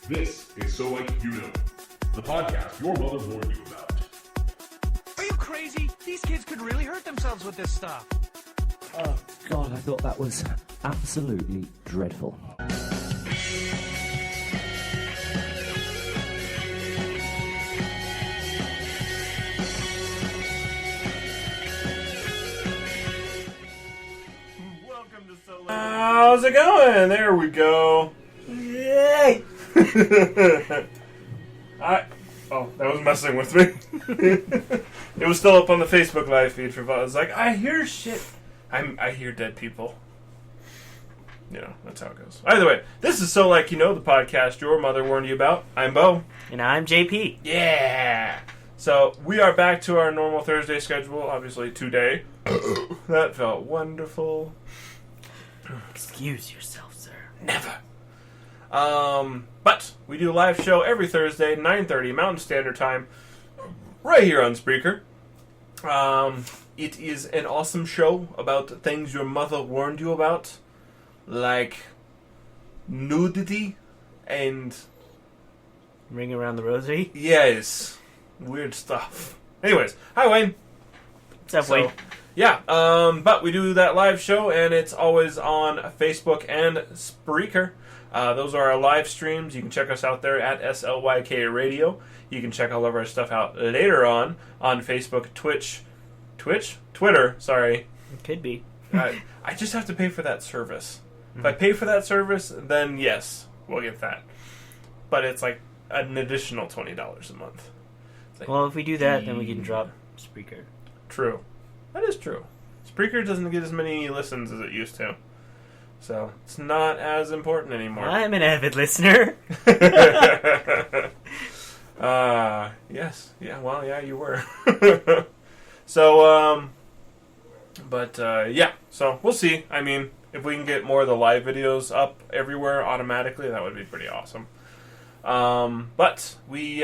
This is So Like You Know, the podcast your mother warned you about. Are you crazy? These kids could really hurt themselves with this stuff. Oh, God, I thought that was absolutely dreadful. Welcome to So Like. How's it going? There we go. Yay! That was messing with me. It was still up on the Facebook live feed for I was like, I hear shit. I hear dead people. You know, that's how it goes. Either way, this is So Like You Know, the podcast your mother warned you about. I'm Bo. And I'm JP. Yeah! So, we are back to our normal Thursday schedule, obviously today. That felt wonderful. Excuse yourself, sir. Never. But we do a live show every Thursday, 9:30 Mountain Standard Time, right here on Spreaker. It is an awesome show about things your mother warned you about, like nudity and Ring around the rosary. yes, weird stuff. Anyways, hi Wayne. What's up, Wayne? Yeah, but we do that live show, and it's always on Facebook and Spreaker. Those are our live streams. You can check us out there at SLYK Radio. You can check all of our stuff out later on Facebook, Twitter, sorry. It could be. I just have to pay for that service. If I pay for that service, then yes, we'll get that. But it's like an additional $20 a month. Like, Well, if we do that, then we can drop Spreaker. True. That is true. Spreaker doesn't get as many listens as it used to. So, it's not as important anymore. I'm an avid listener. Yes. Yeah, well, yeah, you were. So, yeah. So, we'll see. I mean, if we can get more of the live videos up everywhere automatically, that would be pretty awesome. But we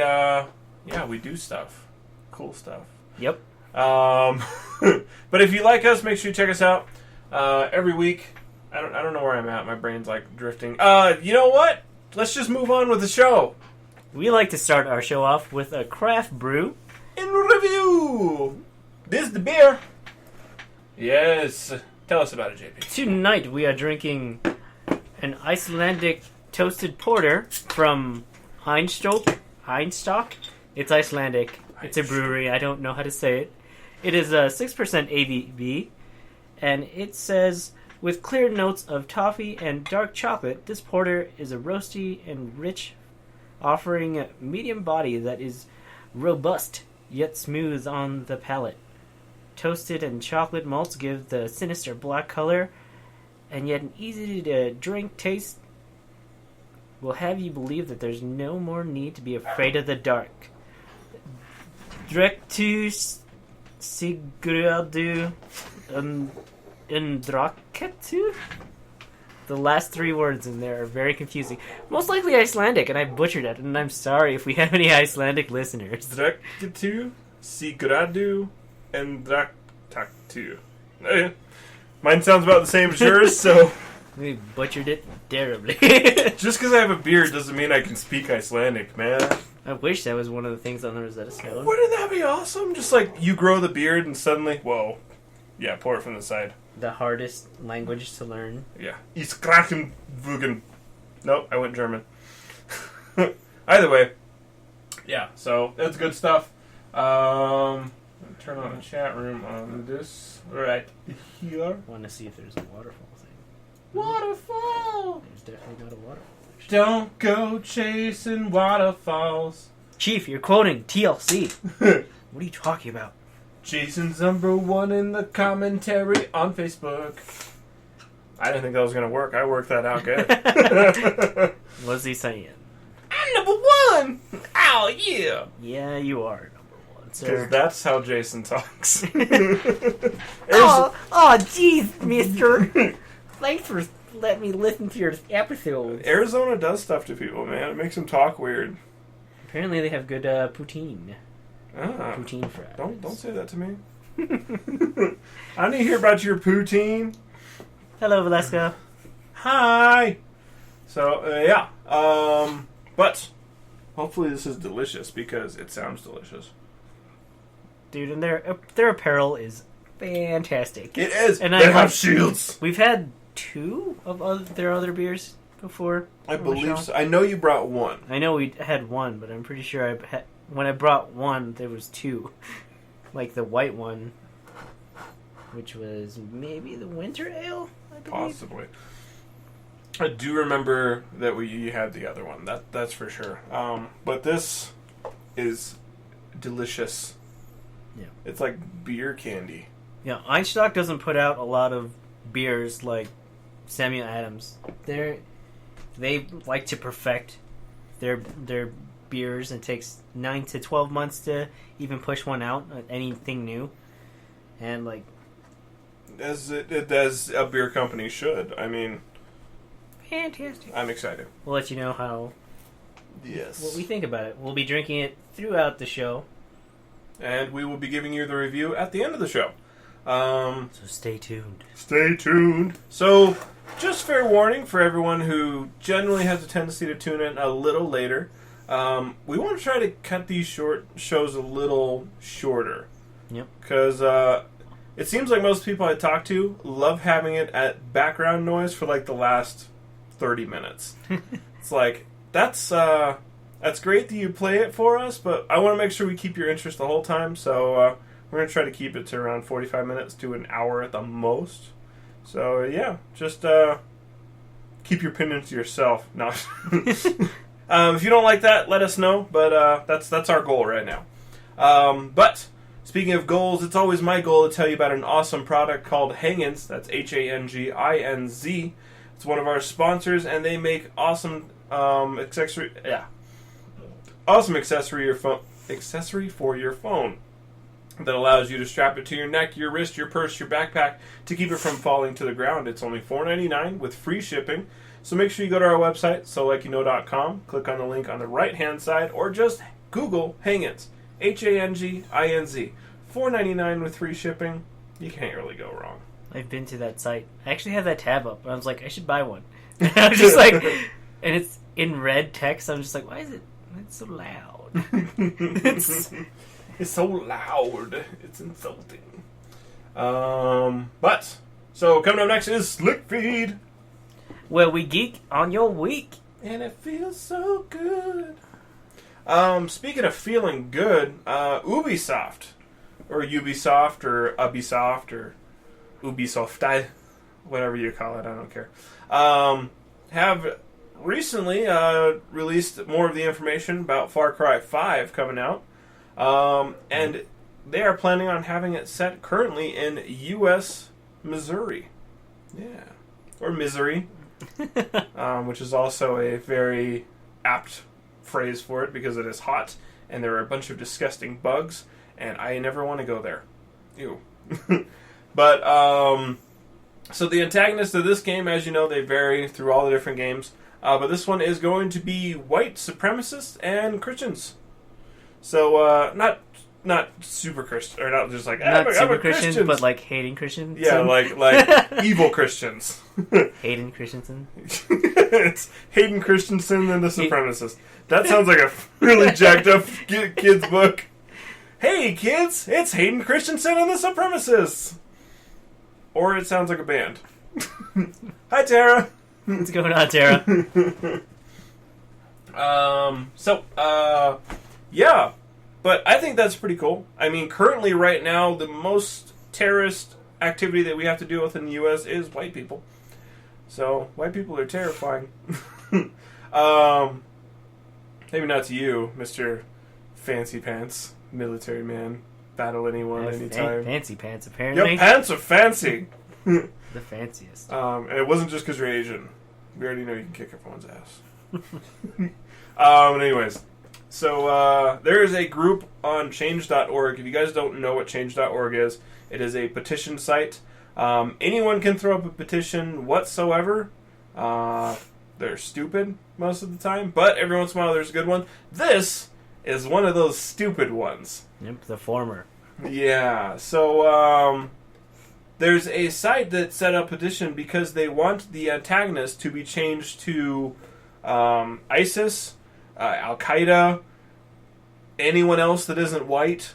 do stuff. Cool stuff. Yep. But if you like us, make sure you check us out every week. I don't know where I'm at. My brain's like drifting. You know what? Let's just move on with the show. We like to start our show off with a craft brew. In review, this is the beer. Yes. Tell us about it, JP. Tonight we are drinking an Icelandic toasted porter from Einstock. It's Icelandic. It's a brewery. I don't know how to say it. It is a 6% ABV, and it says, with clear notes of toffee and dark chocolate, this porter is a roasty and rich, offering a medium body that is robust yet smooth on the palate. Toasted and chocolate malts give the sinister black color, and yet an easy-to-drink taste will have you believe that there's no more need to be afraid of the dark. Drektu Sigurdu Undraketu? The last three words in there are very confusing. Most likely Icelandic, and I butchered it, and I'm sorry if we have any Icelandic listeners. Drektu, Sigradu, and Draktaktu. Mine sounds about the same as yours, so... We butchered it terribly. Just because I have a beard doesn't mean I can speak Icelandic, man. I wish that was one of the things on the Rosetta Stone. Wouldn't that be awesome? Just like you grow the beard and suddenly, whoa. Yeah, pour it from the side. The hardest language to learn. Yeah. Iskrakenvugen. Nope, I went German. Either way. Yeah, so it's good stuff. Turn on the chat room on this right here. I want to see if there's a waterfall thing. Waterfall! There's definitely not a waterfall. Don't go chasing waterfalls. Chief, you're quoting TLC. What are you talking about? Jason's #1 in the commentary on Facebook. I didn't think that was going to work. I worked that out good. What's he saying? I'm #1! Ow, yeah! Yeah, you are #1, sir. Because that's how Jason talks. Jeez, mister. Thanks for letting me listen to your episodes. Arizona does stuff to people, man. It makes them talk weird. Apparently they have good poutine. Ah, Poutine fries. don't say that to me. I need to hear about your poutine. Hello, Valeska. Hi. So yeah, But hopefully this is delicious because it sounds delicious. Dude, and their apparel is fantastic. It is. And they have shields. We've had 2 of their other beers before. I believe so. I know you brought one. I know we had one, but I'm pretty sure when I brought one, there was 2. Like the white one, which was maybe the winter ale, I believe. Possibly. I do remember that you had the other one. That's for sure. But this is delicious. Yeah. It's like beer candy. Yeah, Einstock doesn't put out a lot of beers like Samuel Adams. They like to perfect their beers, and it takes 9 to 12 months to even push one out, anything new. And like As a beer company should. I mean, fantastic. I'm excited. We'll let you know what we think about it. We'll be drinking it throughout the show. And we will be giving you the review at the end of the show. So stay tuned. Stay tuned. So, just fair warning for everyone who generally has a tendency to tune in a little later. We want to try to cut these shows a little shorter. Yep. Because it seems like most people I talk to love having it at background noise for like the last 30 minutes. It's like, that's great that you play it for us, but I want to make sure we keep your interest the whole time, so we're going to try to keep it to around 45 minutes to an hour at the most. So, yeah, just keep your opinions to yourself. No. If you don't like that, let us know, but that's our goal right now. But speaking of goals, it's always my goal to tell you about an awesome product called Hanginz. That's Hanginz. It's one of our sponsors, and they make awesome accessory for your phone that allows you to strap it to your neck, your wrist, your purse, your backpack to keep it from falling to the ground. It's only $4.99 with free shipping. So make sure you go to our website, solikeyouknow.com, click on the link on the right-hand side, or just Google Hanginz. Hanginz. $4.99 with free shipping. You can't really go wrong. I've been to that site. I actually have that tab up, and I was like, I should buy one. And I was just like, and it's in red text. I'm just like, why is it's so loud? It's so loud. It's insulting. But so coming up next is Slick Feed, where we geek on your week, and it feels so good. Speaking of feeling good, Ubisoft, or Ubisoft, or Ubisoft, or Ubisoft, whatever you call it, I don't care, have recently released more of the information about Far Cry 5 coming out, and they are planning on having it set currently in U.S. Missouri. Yeah. Or Misery, which is also a very apt phrase for it because it is hot and there are a bunch of disgusting bugs, and I never want to go there. Ew. But, so the antagonists of this game, as you know, they vary through all the different games. But this one is going to be white supremacists and Christians. So, not super Christian, or not just like, not super I'm a Christian, Christian, but like hating Christians. yeah, like evil Christians. Hayden Christensen. It's Hayden Christensen and the Supremacists. That sounds like a really jacked up kid's book. Hey kids, it's Hayden Christensen and the Supremacists. Or it sounds like a band. Hi Tara. What's going on, Tara? Yeah. But I think that's pretty cool. I mean, currently, right now, the most terrorist activity that we have to deal with in the U.S. is white people. So, white people are terrifying. Maybe not to you, Mr. Fancy Pants, military man. Battle anyone, anytime. Fancy pants, apparently. Your pants are fancy! The fanciest. And it wasn't just because you're Asian. We already know you can kick everyone's ass. Anyways. So, there is a group on change.org. If you guys don't know what change.org is, it is a petition site. Anyone can throw up a petition whatsoever. They're stupid most of the time, but every once in a while there's a good one. This is one of those stupid ones. Yep, the former. Yeah, so, there's a site that set up a petition because they want the antagonist to be changed to ISIS Al Qaeda, anyone else that isn't white,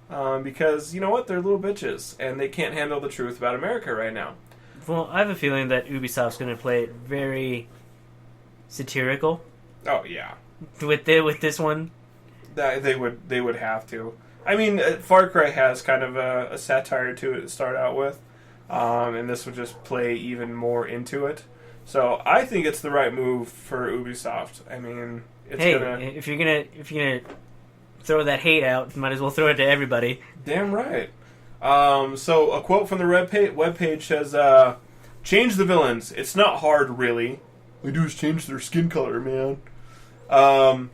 because you know what, they're little bitches and they can't handle the truth about America right now. Well, I have a feeling that Ubisoft's going to play it very satirical. Oh yeah, with this one. That they would have to. I mean, Far Cry has kind of a satire to it to start out with, and this would just play even more into it. So I think it's the right move for Ubisoft. I mean, it's if you're gonna throw that hate out, might as well throw it to everybody. Damn right. So a quote from the webpage says, "Change the villains. It's not hard, really. All they do is change their skin color, man.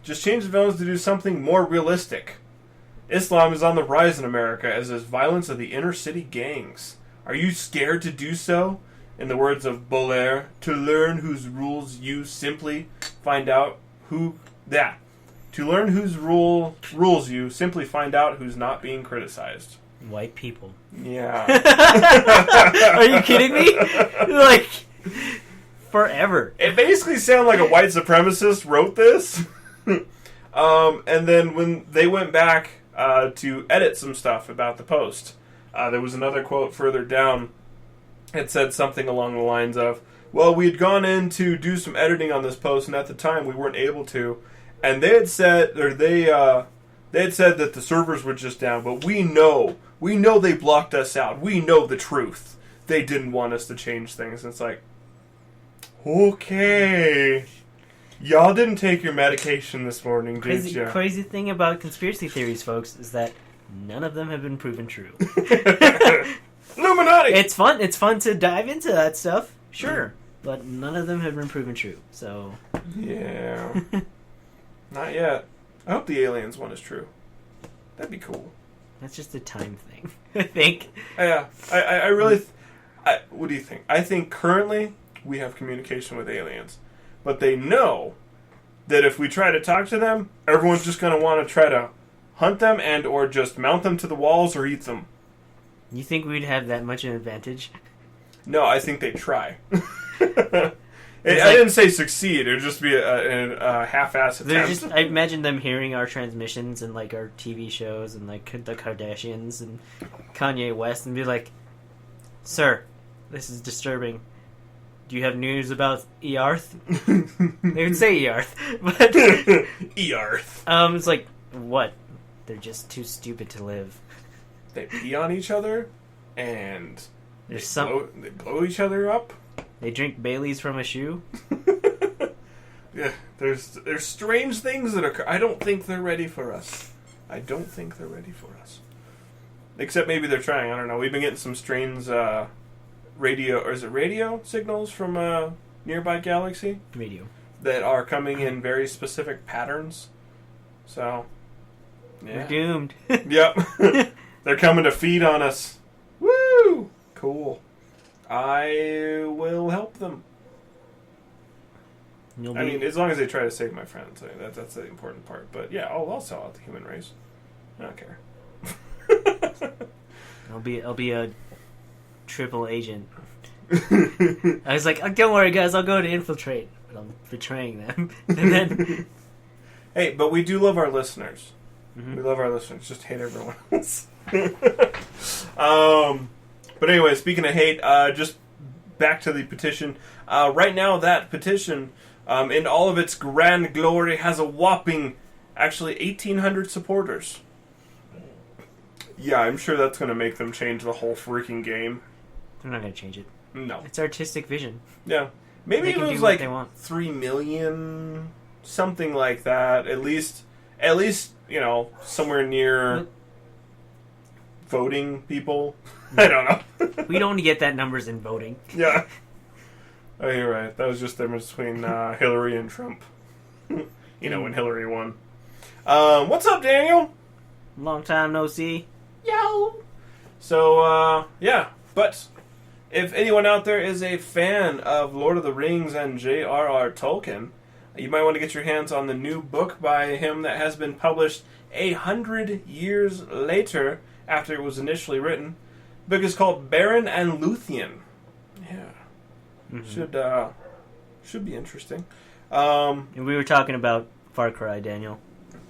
Just change the villains to do something more realistic. Islam is on the rise in America, as is violence of the inner city gangs. Are you scared to do so? In the words of Bolaire, to learn whose rules you simply find out who that. To learn whose rules you simply find out who's not being criticized." White people. Yeah. Are you kidding me? Like, forever. It basically sounded like a white supremacist wrote this. And then when they went back to edit some stuff about the post, there was another quote further down. It said something along the lines of, "Well, we had gone in to do some editing on this post, and at the time we weren't able to. And they had said, they had said that the servers were just down, but we know they blocked us out. We know the truth. They didn't want us to change things." And it's like, okay, y'all didn't take your medication this morning, did you? Crazy thing about conspiracy theories, folks, is that none of them have been proven true. Illuminati! It's fun to dive into that stuff, sure, but none of them have been proven true, so... Yeah. Not yet. I hope the aliens one is true. That'd be cool. That's just a time thing, I think. Yeah. I really... what do you think? I think currently we have communication with aliens. But they know that if we try to talk to them, everyone's just going to want to try to hunt them and or just mount them to the walls or eat them. You think we'd have that much of an advantage? No, I think they'd try. I didn't say succeed. It would just be a half-assed attempt. I imagine them hearing our transmissions and like our TV shows and like the Kardashians and Kanye West and be like, "Sir, this is disturbing. Do you have news about Earth?" They would say Earth, but Earth. It's like, what? They're just too stupid to live. They pee on each other, and they blow each other up. They drink Baileys from a shoe. Yeah, there's strange things that occur. I don't think they're ready for us. Except maybe they're trying. I don't know. We've been getting some strange radio signals from a nearby galaxy. Radio. That are coming in very specific patterns. So, yeah. We're doomed. Yep. They're coming to feed on us. Woo! Cool. I will help them. I mean, as long as they try to save my friends. That's the important part. But yeah, I'll sell out the human race. I don't care. I'll be a triple agent. I was like, "Oh, don't worry, guys. I'll go to infiltrate." But I'm betraying them. And then... Hey, but we do love our listeners. Mm-hmm. We love our listeners. Just hate everyone else. But anyway, speaking of hate, just back to the petition. Right now, that petition, in all of its grand glory, has a whopping, actually, 1,800 supporters. Yeah, I'm sure that's going to make them change the whole freaking game. They're not going to change it. No. It's artistic vision. Yeah. Maybe They it can was do what like they want. 3 million, something like that. At least, you know, somewhere near voting people. I don't know. We don't get that numbers in voting. Yeah. Oh, you're right. That was just the difference between Hillary and Trump. You know, when Hillary won. What's up, Daniel? Long time no see. Yo! So, yeah. But if anyone out there is a fan of Lord of the Rings and J.R.R. Tolkien, you might want to get your hands on the new book by him that has been published 100 years later after it was initially written. The book is called Beren and Luthien. Yeah. Mm-hmm. Should be interesting. And we were talking about Far Cry, Daniel,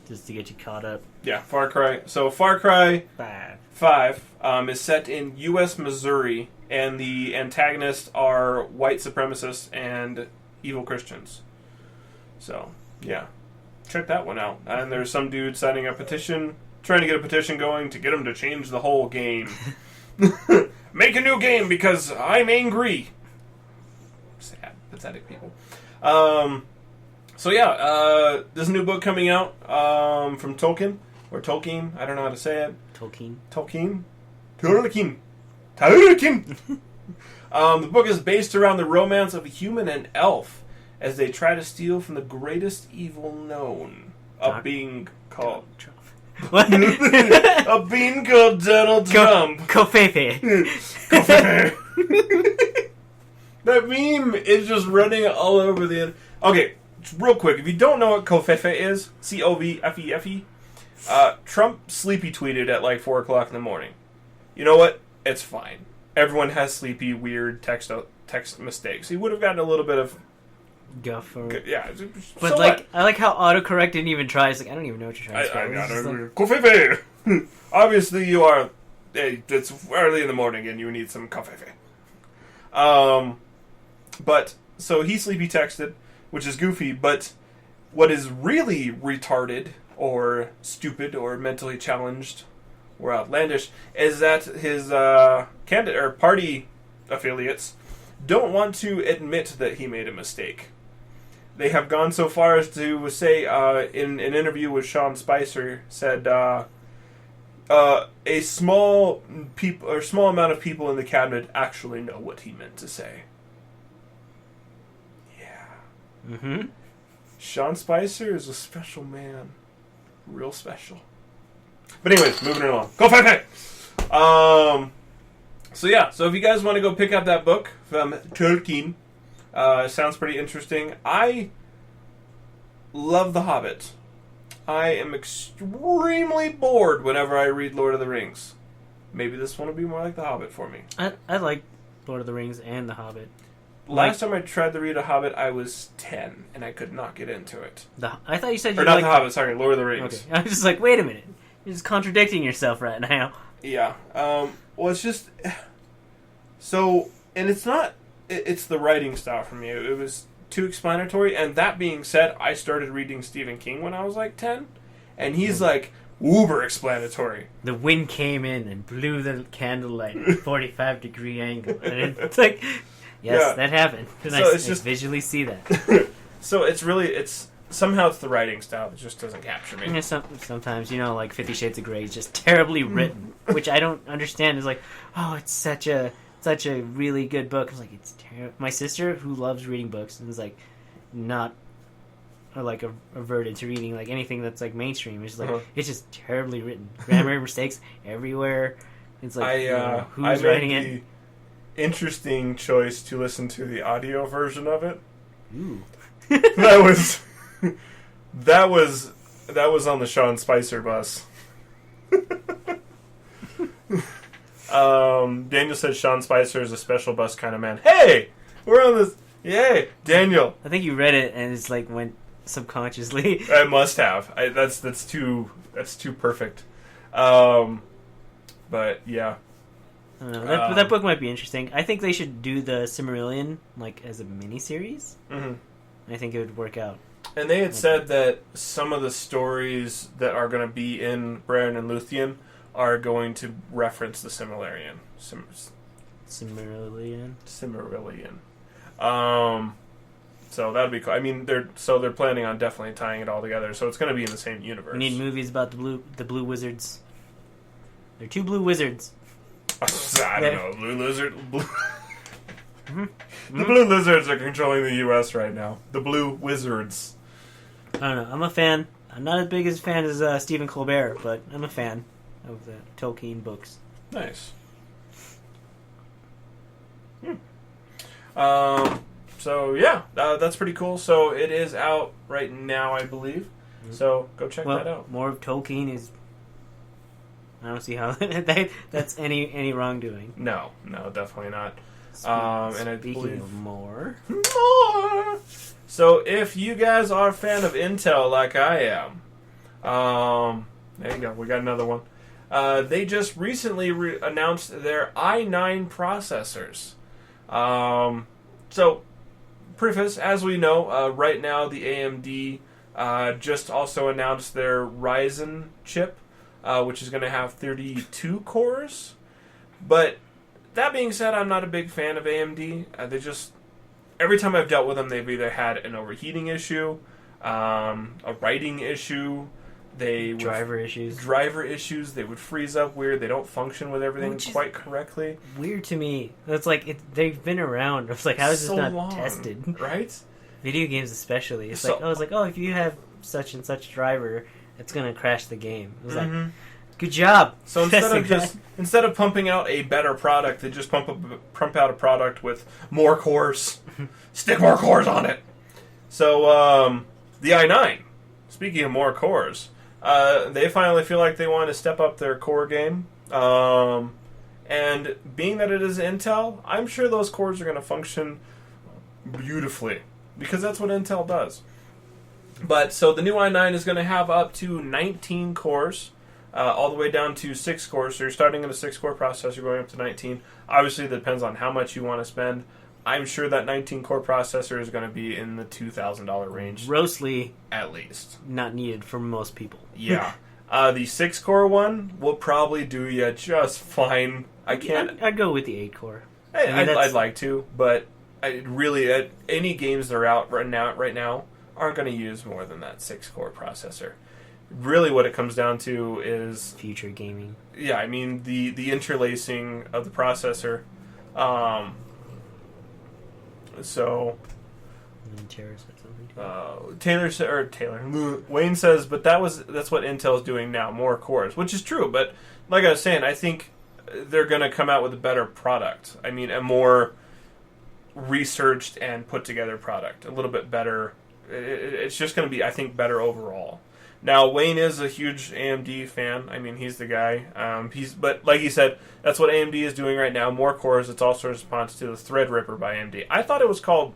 just to get you caught up. Yeah, Far Cry. So Far Cry 5. 5 is set in U.S. Missouri, and the antagonists are white supremacists and evil Christians. So, yeah. Check that one out. And there's some dude signing a petition, trying to get a petition going to get him to change the whole game. Make a new game because I'm angry. Sad, pathetic people. So yeah, there's a new book coming out from Tolkien, or Tolkien, I don't know how to say it. Tolkien. The book is based around the romance of a human and elf as they try to steal from the greatest evil known, a being called What? a being called Donald Trump. Covfefe. That meme is just running all over the. Okay, real quick, if you don't know what Covfefe is, Covfefe, Trump sleepy tweeted at like 4 o'clock in the morning. You know what? It's fine. Everyone has sleepy, weird text mistakes. He would have gotten a little bit of Guff or... yeah, But so like, what? I like how autocorrect didn't even try. It's like, I don't even know what you're trying to say. I It's got just like- it. Covfefe. Obviously, you are. Hey, it's early in the morning, and you need some covfefe. But so he sleepy texted, which is goofy. But what is really retarded or stupid or mentally challenged or outlandish is that his candidate or party affiliates don't want to admit that he made a mistake. They have gone so far as to say in an interview with Sean Spicer said a small amount of people in the cabinet actually know what he meant to say. Yeah. Mm-hmm. Sean Spicer is a special man. Real special. But anyways, moving it along. Go Five. So yeah, so if you guys want to go pick up that book from Tolkien, it sounds pretty interesting. I love The Hobbit. I am extremely bored whenever I read Lord of the Rings. Maybe this one will be more like The Hobbit for me. I like Lord of the Rings and The Hobbit. Last time I tried to read a Hobbit, I was 10, and I could not get into it. I thought you said you Or not liked... The Hobbit, sorry, Lord of the Rings. Okay. I was just like, wait a minute. You're just contradicting yourself right now. Yeah. Well, it's just... So, and it's not... It's the writing style for me. It was too explanatory, and that being said, I started reading Stephen King when I was like 10, and he's like uber explanatory. The wind came in and blew the candlelight at a 45-degree angle. And it's like, yes, Yeah. that happened. And So I it's just- visually see that. So it's really... Somehow it's the writing style that just doesn't capture me. Yeah, sometimes, like 50 Shades of Grey is just terribly written, which I don't understand. It's like, oh, it's such a really good book. I was like, it's terrible. My sister, who loves reading books, and is like not or like averted to reading like anything that's like mainstream. It's like it's just terribly written. Grammar mistakes everywhere. It's like who's I made writing it? the interesting choice to listen to the audio version of it. Ooh. That was on the Sean Spicer bus. Daniel said Sean Spicer is a special bus kind of man. Hey, we're on this. Yay, Daniel. I think you read it and it's like went subconsciously. I must have. That's too perfect. But yeah. I don't know. That book might be interesting. I think they should do the Silmarillion like as a miniseries. Mm-hmm. I think it would work out. And they had said that some of the stories that are going to be in Bran and Luthien are going to reference the Silmarillion. Silmarillion. So that'd be cool. I mean, they're planning on definitely tying it all together. So it's going to be in the same universe. We need movies about the blue wizards. They're two blue wizards. I don't know. Blue Lizard. The Blue Lizards are controlling the U.S. right now. The Blue Wizards. I don't know. I'm a fan. I'm not as big as a fan as Stephen Colbert, but I'm a fan of the Tolkien books. Nice. So yeah, that's pretty cool. So it is out right now, I believe. So go check that out. More of Tolkien is. I don't see how that's any wrongdoing. No, definitely not. And I Speaking believe of more, more. So if you guys are a fan of Intel like I am, there you go. We got another one. They just recently announced their i9 processors. So, preface, as we know, right now the AMD just also announced their Ryzen chip, which is going to have 32 cores. But that being said, I'm not a big fan of AMD. They just, every time I've dealt with them, they've either had an overheating issue, a writing issue, driver issues. They would freeze up weird. They don't function with everything quite correctly. Weird to me. It's like they've been around. It's like, how is this not tested? Right? Video games especially. It's So- like, if you have such and such driver, it's gonna crash the game. It was like, good job. So instead of pumping out a better product, they just pump out a product with more cores. Stick more cores on it. So the i9. Speaking of more cores, they finally feel like they want to step up their core game. And being that it is Intel, I'm sure those cores are going to function beautifully because that's what Intel does. But so the new i9 is going to have up to 19 cores, all the way down to 6 cores. So you're starting at a 6-core processor, going up to 19. Obviously, it depends on how much you want to spend. I'm sure that 19-core processor is going to be in the $2,000 range. Grossly at least. not needed for most people. Yeah. The 6-core one will probably do you just fine. I'd go with the 8-core. I'd like to, but any games that are out right now aren't going to use more than that 6-core processor. Really what it comes down to is Future gaming. Yeah, I mean the interlacing of the processor. So Wayne says, but that's what Intel's doing now, more cores, which is true. But like I was saying, I think they're going to come out with a better product. I mean, a more researched and put together product, a little bit better. It's just going to be, I think, better overall. Now, Wayne is a huge AMD fan. I mean, he's the guy. But like he said, that's what AMD is doing right now. More cores. It's also a response to the Threadripper by AMD. I thought it was called.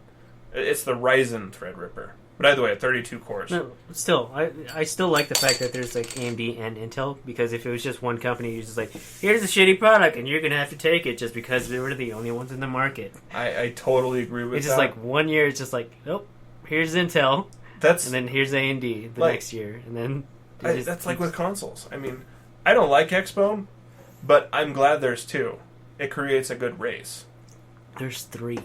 It's the Ryzen Threadripper. But either way, 32 cores. No, still, I still like the fact that there's like AMD and Intel, because if it was just one company, you're just like, here's a shitty product and you're gonna have to take it just because they were the only ones in the market. I totally agree with that. It's just like 1 year, it's just like, nope, here's Intel. And then here's AMD the next year, and then that's like with consoles. I mean, I don't like Xbone, but I'm glad there's 2. It creates a good race. There's 3.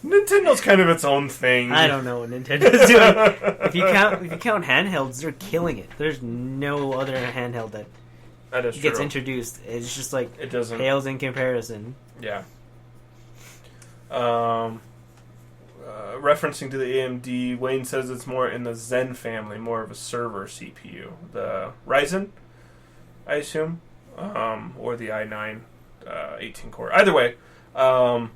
Nintendo's kind of its own thing. I don't know what Nintendo's doing. If you count handhelds, they're killing it. There's no other handheld that gets introduced. It's just like it doesn't pales in comparison. Yeah. Referencing to the AMD, Wayne says it's more in the Zen family, more of a server CPU. The Ryzen, I assume, or the i9 18 core. Either way, I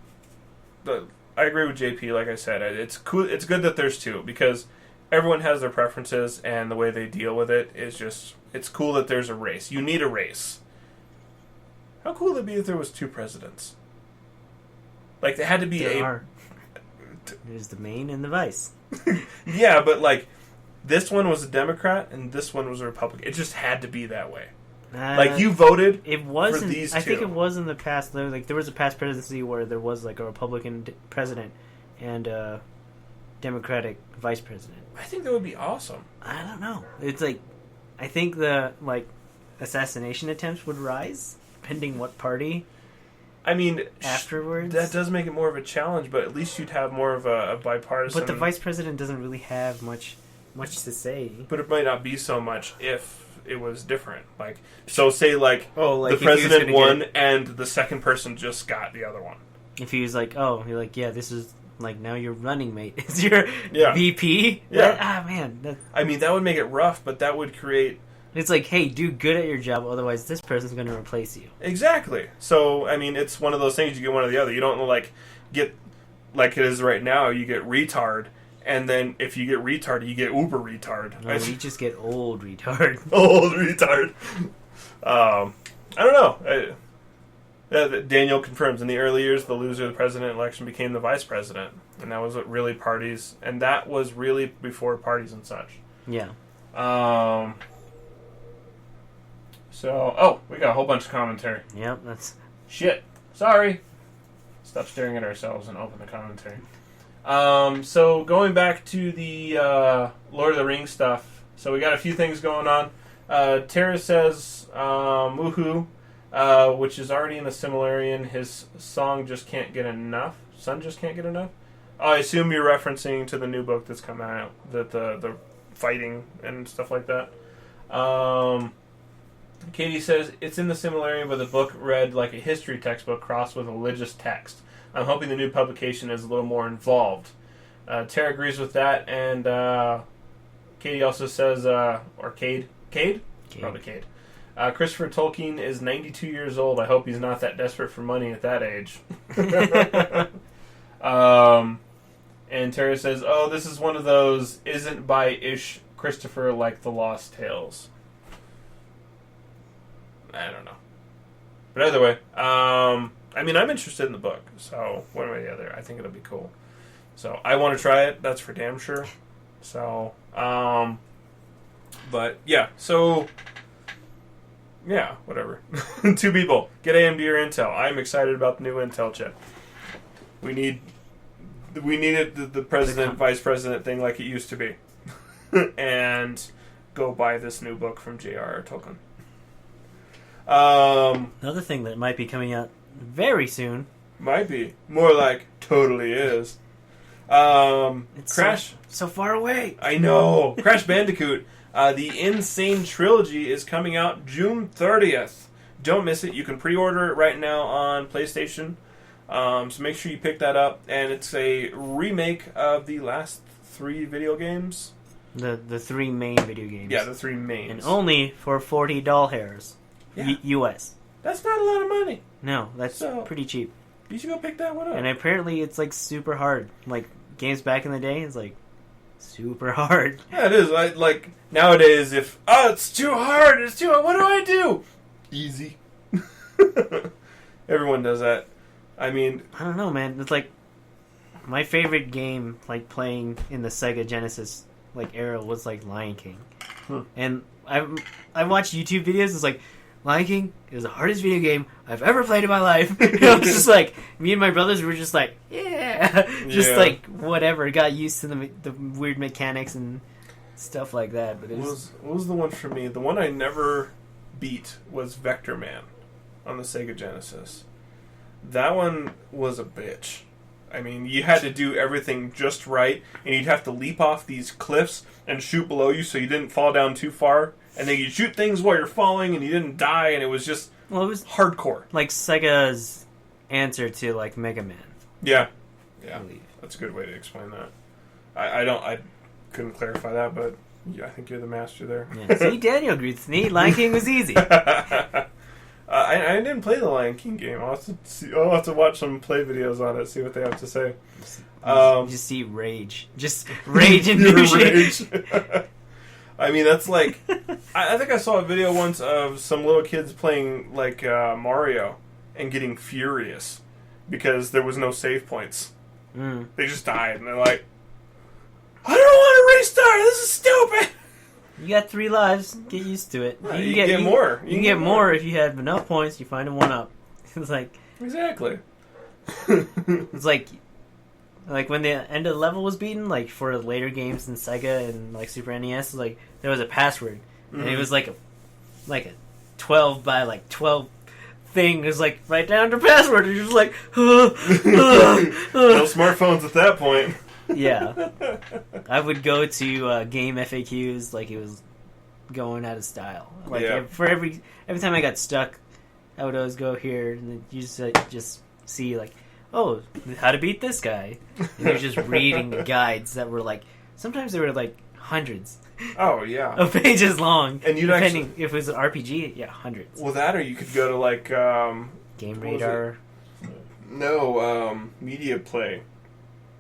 agree with JP. Like I said, it's cool. It's good that there's 2 because everyone has their preferences, and the way they deal with it is just. It's cool that there's a race. You need a race. How cool would it be if there was 2 presidents? Like there had to be There's the main and the vice. Yeah, but like this one was a Democrat and this one was a Republican. It just had to be that way. Like you voted. It wasn't. For these 2. I think it was in the past. There was a past presidency where there was like a Republican president and a Democratic vice president. I think that would be awesome. I don't know. It's like I think the assassination attempts would rise depending what party. I mean, afterwards, that does make it more of a challenge, but at least you'd have more of a bipartisan. But the vice president doesn't really have much to say. But it might not be so much if it was different. Like, so say the like president won and the second person just got the other one. If he was like, oh, you're like, yeah, this is like now your running mate is your VP. Yeah. Man. I mean, that would make it rough, but that would create. It's like, hey, do good at your job, otherwise this person's going to replace you. Exactly. So, I mean, it's one of those things, you get one or the other. You don't, get, like it is right now, you get retard, and then if you get retard, you get uber retard. No, you just get old retard. Old retard. I don't know. Daniel confirms, in the early years, the loser of the president election became the vice president. And that was what really parties... And that was really before parties and such. Yeah. So, we got a whole bunch of commentary. Yep, that's... Shit. Sorry. Stop staring at ourselves and open the commentary. So, going back to the Lord of the Rings stuff. So, we got a few things going on. Tara says, woohoo, which is already in the Silmarillion. His song just can't get enough. Son just can't get enough? I assume you're referencing to the new book that's coming out. That the fighting and stuff like that. Katie says, it's in the Silmarillion, but the book read like a history textbook crossed with religious text. I'm hoping the new publication is a little more involved. Tara agrees with that, and Katie also says, or Cade? Cade? Probably Cade. Christopher Tolkien is 92 years old. I hope he's not that desperate for money at that age. And Tara says, this is one of those isn't by Ish Christopher like the Lost Tales. I don't know. But either way, I'm interested in the book. So, one way or the other, I think it'll be cool. So, I want to try it. That's for damn sure. So, but, yeah. So, yeah, whatever. 2 people. Get AMD or Intel. I'm excited about the new Intel chip. We needed the president, vice president thing like it used to be. And go buy this new book from J.R.R. Tolkien. Another thing that might be coming out very soon. Might be. More like totally is. It's Crash. so far away. I know. Crash Bandicoot. The Insane Trilogy is coming out June 30th. Don't miss it. You can pre-order it right now on PlayStation. So make sure you pick that up. And it's a remake of the last 3 video games. The 3 main video games. Yeah, the 3 mains. And only for $40 hairs. Yeah. US. That's not a lot of money. No, that's pretty cheap. You should go pick that one up. And apparently it's like super hard. Like games back in the day, it's like super hard. Yeah, it is. Like nowadays, if it's too hard, what do I do? Easy. Everyone does that. I mean, I don't know, man. It's like my favorite game, like playing in the Sega Genesis like era, was like Lion King. And I watched YouTube videos. It's like Lion King is the hardest video game I've ever played in my life. It's just like me and my brothers were just like, like whatever. Got used to the weird mechanics and stuff like that. But what was the one for me? The one I never beat was Vector Man on the Sega Genesis. That one was a bitch. I mean, you had to do everything just right, and you'd have to leap off these cliffs and shoot below you so you didn't fall down too far. And then you'd shoot things while you're falling, and you didn't die, and it was just it was hardcore. Like Sega's answer to like Mega Man. Yeah. That's a good way to explain that. I couldn't clarify that, but yeah, I think you're the master there. Yeah. See, Daniel agrees with me. Lion King was easy. I didn't play the Lion King game. I'll have to watch some play videos on it, see what they have to say. Just see rage. Just rage and rage. I mean, that's like... I think I saw a video once of some little kids playing like Mario and getting furious because there was no save points. They just died, and they're like, I don't want to restart! This is stupid! You got 3 lives. Get used to it. You can get more. You can get more if you have enough points. You find a 1-up. It's like... Exactly. It's like when the end of the level was beaten, like for later games in Sega and like Super NES, like there was a password, and it was like a 12 by like 12 thing. It was like write down your password, and you're just like, no smartphones at that point. Yeah, I would go to game FAQs like it was going out of style. Like for every time I got stuck, I would always go here, and then you just see like, oh, how to beat this guy. And you're just reading the guides that were like, sometimes they were like hundreds. Oh, yeah. Of pages long. And you'd depending actually... if it was an RPG, hundreds. Well, that or you could go to like... Game Radar. No, Media Play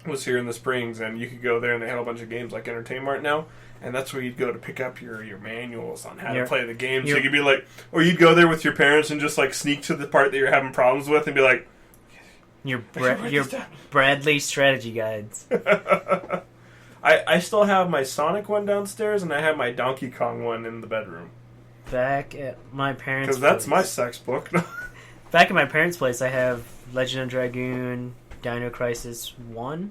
was here in the Springs, and you could go there, and they had a bunch of games like Entertainment now, And that's where you'd go to pick up your manuals on how to Your- play the game. So your- you could be like, or you'd go there with your parents and just like sneak to the part that you're having problems with and be like, Your write your this down. Bradley strategy guides. I still have my Sonic one downstairs and I have my Donkey Kong one in the bedroom. Back at my parents' Because that's my place. sex book. Back at my parents' place, I have Legend of Dragoon, Dino Crisis 1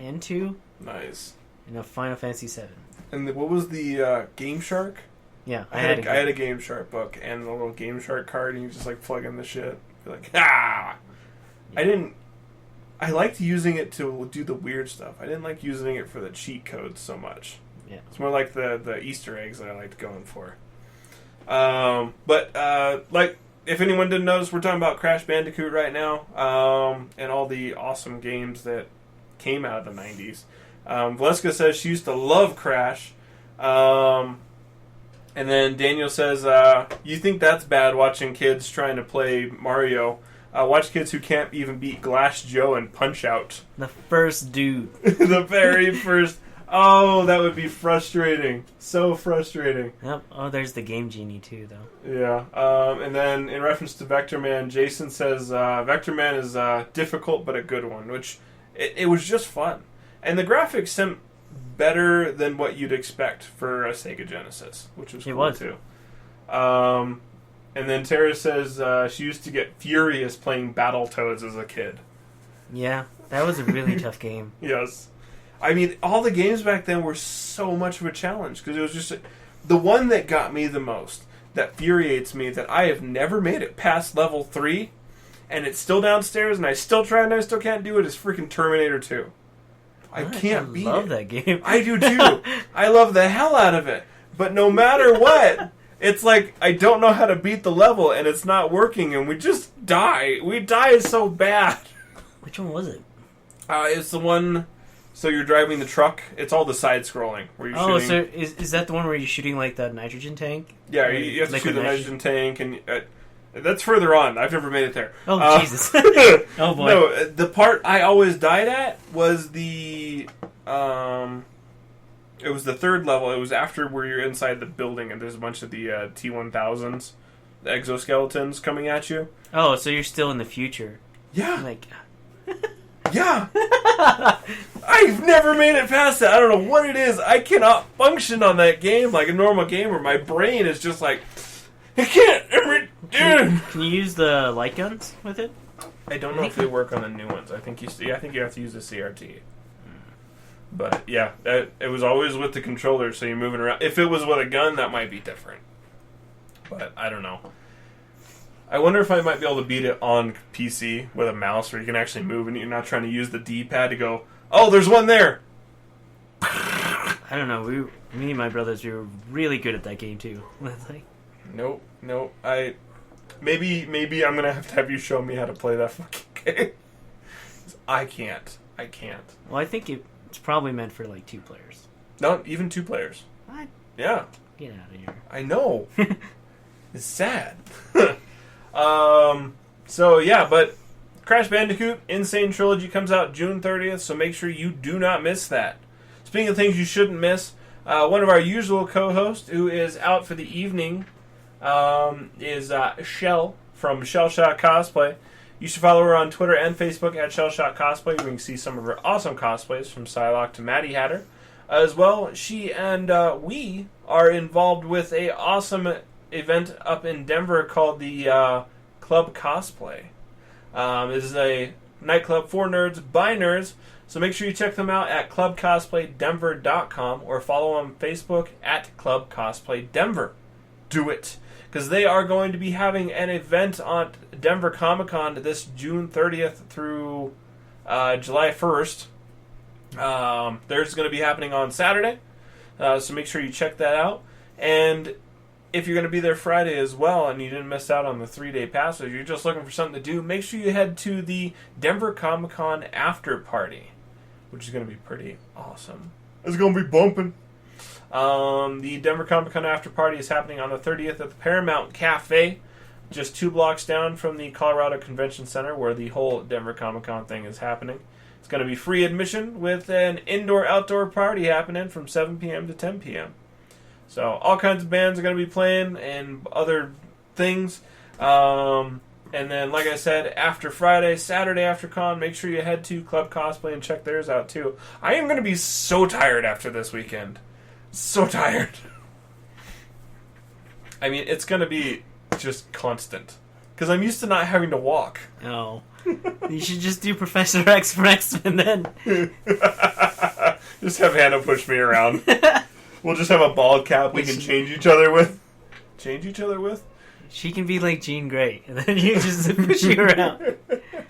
and 2, Nice. and a Final Fantasy 7. And what was the Game Shark? Yeah, I had a Game Shark book and a little Game Shark card, and you just like plug in the shit. Be like, ah! I liked using it to do the weird stuff. I didn't like using it for the cheat codes so much. Yeah. It's more like the Easter eggs that I liked going for. Like, if anyone didn't notice, we're talking about Crash Bandicoot right now, and all the awesome games that came out of the 90s. Valeska says she used to love Crash. And then Daniel says, you think that's bad watching kids trying to play Mario. Watch kids who can't even beat Glass Joe and Punch-Out. The first dude. The very first... Oh, that would be frustrating. So frustrating. Yep. Oh, there's the Game Genie too, though. Yeah. And then in reference to Vector Man, Jason says Vector Man is difficult but a good one, which it was just fun. And the graphics seemed better than what you'd expect for a Sega Genesis, which was cool too. And then Tara says she used to get furious playing Battletoads as a kid. Yeah, that was a really tough game. Yes. I mean, all the games back then were so much of a challenge because it was just the one that got me the most, that infuriates me, that I have never made it past level 3, and it's still downstairs, and I still try and I still can't do it, is freaking Terminator 2. I can't beat it. I love that game. I do too. I love the hell out of it. But no matter what, it's like I don't know how to beat the level, and it's not working, and we just die. We die so bad. Which one was it? It's the one... So you're driving the truck. It's all the side-scrolling. Where you're shooting. So is that the one where you're shooting like the nitrogen tank? Yeah, you have to shoot Liquid the nitrogen tank, and that's further on. I've never made it there. Oh, Jesus. Oh, boy. No, the part I always died at was the... it was the third level. It was after where you're inside the building, and there's a bunch of the T-1000s, the exoskeletons coming at you. Oh, so you're still in the future. Yeah. Like... Yeah. I've never made it past that. I don't know what it is. I cannot function on that game like a normal gamer. My brain is just like, I can't. Can you use the light guns with it? I don't know if they work on the new ones. I think you have to use the CRT. But yeah, it was always with the controller, so you're moving around. If it was with a gun, that might be different. But I don't know. I wonder if I might be able to beat it on PC with a mouse where you can actually move and you're not trying to use the D-pad to go, oh, there's one there! I don't know. Me and my brothers, we were really good at that game too. Like, Nope. Maybe I'm going to have you show me how to play that fucking game. I can't. well, I think it's probably meant for like 2 players. Not even 2 players. What? Yeah. Get out of here. I know. It's sad. So yeah, but Crash Bandicoot Insane Trilogy comes out June 30th, so make sure you do not miss that. Speaking of things you shouldn't miss, one of our usual co-hosts who is out for the evening is Shell from Shell Shot Cosplay. You should follow her on Twitter and Facebook at Shell Shot Cosplay, where you can see some of her awesome cosplays from Psylocke to Maddie Hatter. As well, she and we are involved with a awesome event up in Denver called the Club Cosplay. This is a nightclub for nerds by nerds, so make sure you check them out at clubcosplaydenver.com or follow on Facebook at Club Cosplay Denver. Do it, because they are going to be having an event on Denver Comic Con this June 30th through July 1st. There's going to be happening on Saturday, so make sure you check that out. And if you're going to be there Friday as well and you didn't miss out on the 3-day pass, or you're just looking for something to do, make sure you head to the Denver Comic Con after party, which is going to be pretty awesome. It's going to be bumping. The Denver Comic Con after party is happening on the 30th at the Paramount Cafe, just 2 blocks down from the Colorado Convention Center, where the whole Denver Comic Con thing is happening. It's going to be free admission with an indoor-outdoor party happening from 7 p.m. to 10 p.m. So all kinds of bands are going to be playing and other things. And then, like I said, after Friday, Saturday after con, make sure you head to Club Cosplay and check theirs out too. I am going to be so tired after this weekend. So tired. I mean, it's going to be just constant. Because I'm used to not having to walk. Oh. You should just do Professor X for X-Men then. Just have Hannah push me around. We'll just have a bald cap we can change each other with. Change each other with? She can be like Jean Grey, and then you just push you around.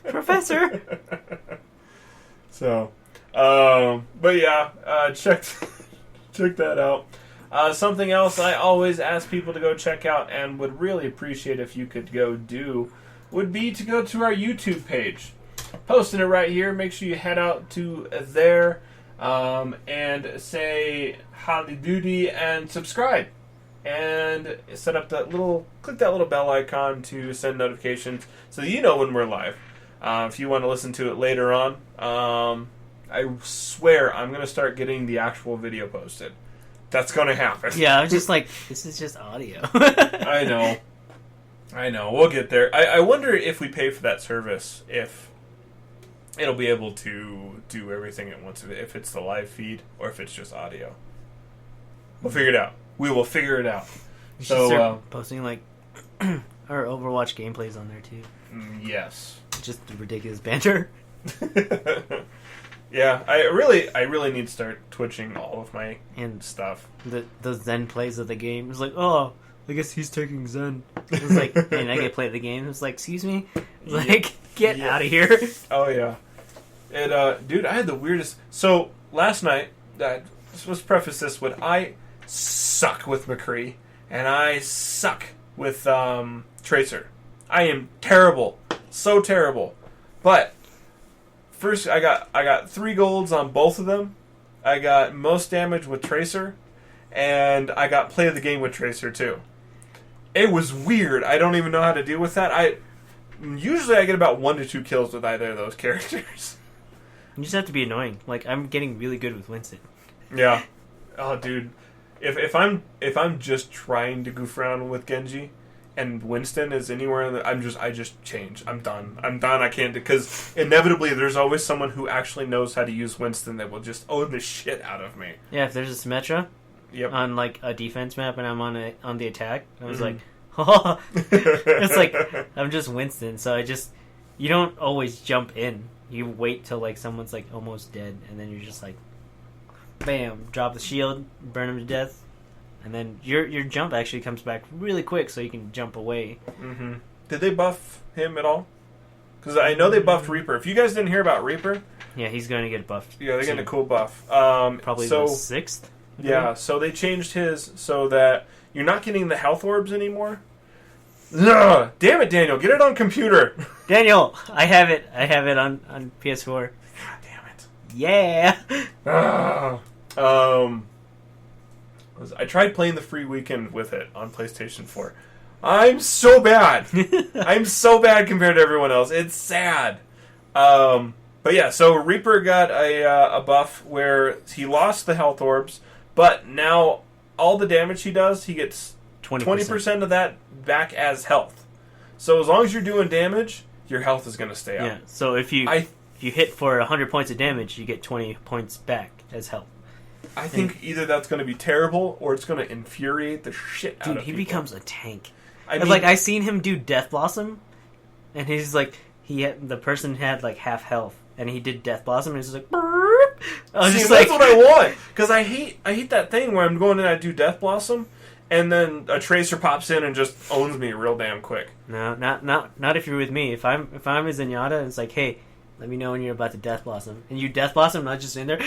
Professor! So, but yeah, check that out. Something else I always ask people to go check out and would really appreciate if you could go do would be to go to our YouTube page. Posting it right here. Make sure you head out to there and say howdy doody and subscribe. And set up click that little bell icon to send notifications so that you know when we're live. If you want to listen to it later on, I swear I'm going to start getting the actual video posted. That's going to happen. Yeah, I was just like, this is just audio. I know. We'll get there. I wonder if we pay for that service, if it'll be able to do everything at once, if it's the live feed or if it's just audio. We'll figure it out. We will figure it out. You should start posting like our Overwatch gameplays on there too. Yes. Just ridiculous banter. Yeah, I really need to start twitching all of my stuff. The Zen plays of the game. It's like, oh, I guess he's taking Zen. It's like, and I get play the game. It's like, excuse me? Like, get out of here. Oh, yeah. Dude, I had the weirdest... So, last night, let's preface this with, I suck with McCree, and I suck with Tracer. I am terrible. So terrible. But... First, I got 3 golds on both of them. I got most damage with Tracer, and I got play of the game with Tracer too. It was weird. I don't even know how to deal with that. Usually I get about 1 to 2 kills with either of those characters. You just have to be annoying. Like, I'm getting really good with Winston. Yeah. Oh, dude. If I'm just trying to goof around with Genji, and Winston is anywhere, I just change. I'm done. I can't, because inevitably there's always someone who actually knows how to use Winston that will just own the shit out of me. Yeah, if there's a Symmetra on like a defense map and I'm on the attack, I was like, oh, it's like I'm just Winston. So you don't always jump in. You wait till like someone's like almost dead, and then you're just like, bam, drop the shield, burn him to death. And then your jump actually comes back really quick, so you can jump away. Mm-hmm. Did they buff him at all? Because I know they buffed Reaper. If you guys didn't hear about Reaper... Yeah, he's going to get buffed. Yeah, they're getting a cool buff. Probably the 6th? Yeah, so they changed his so that you're not getting the health orbs anymore. Ugh, damn it, Daniel. Get it on computer. Daniel, I have it. I have it on PS4. God damn it. Yeah. I tried playing the free weekend with it on PlayStation 4. I'm so bad. I'm so bad compared to everyone else. It's sad. But yeah, so Reaper got a buff where he lost the health orbs, but now all the damage he does, he gets 20% of that back as health. So as long as you're doing damage, your health is going to stay up. Yeah, so if you hit for 100 points of damage, you get 20 points back as health. I think either that's going to be terrible or it's going to infuriate the shit out of people. Dude, he becomes a tank. I mean, like, I seen him do Death Blossom, and he's like, the person had like half health, and he did Death Blossom, and he's just like, burp. I was just that's what I want, because I hate that thing where I'm going in and I do Death Blossom, and then a Tracer pops in and just owns me real damn quick. No, not if you're with me. If I'm a Zenyatta, it's like, hey, let me know when you're about to Death Blossom. And you Death Blossom, not just in there,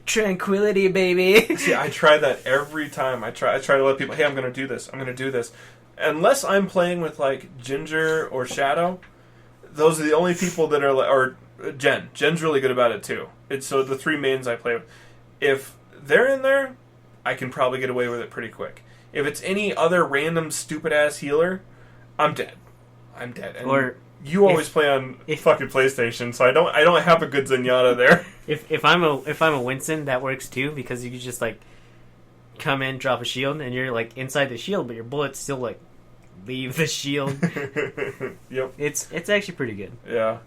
tranquility, baby. See, I try that every time. I try to let people, hey, I'm going to do this. I'm going to do this. Unless I'm playing with, like, Ginger or Shadow, those are the only people that are, or Jen. Jen's really good about it, too. So the 3 mains I play with, if they're in there, I can probably get away with it pretty quick. If it's any other random stupid-ass healer, I'm dead. And or You always play on fucking PlayStation, so I don't have a good Zenyatta there. If I'm a Winston, that works too, because you can just like come in, drop a shield, and you're like inside the shield, but your bullets still like leave the shield. Yep. It's actually pretty good. Yeah.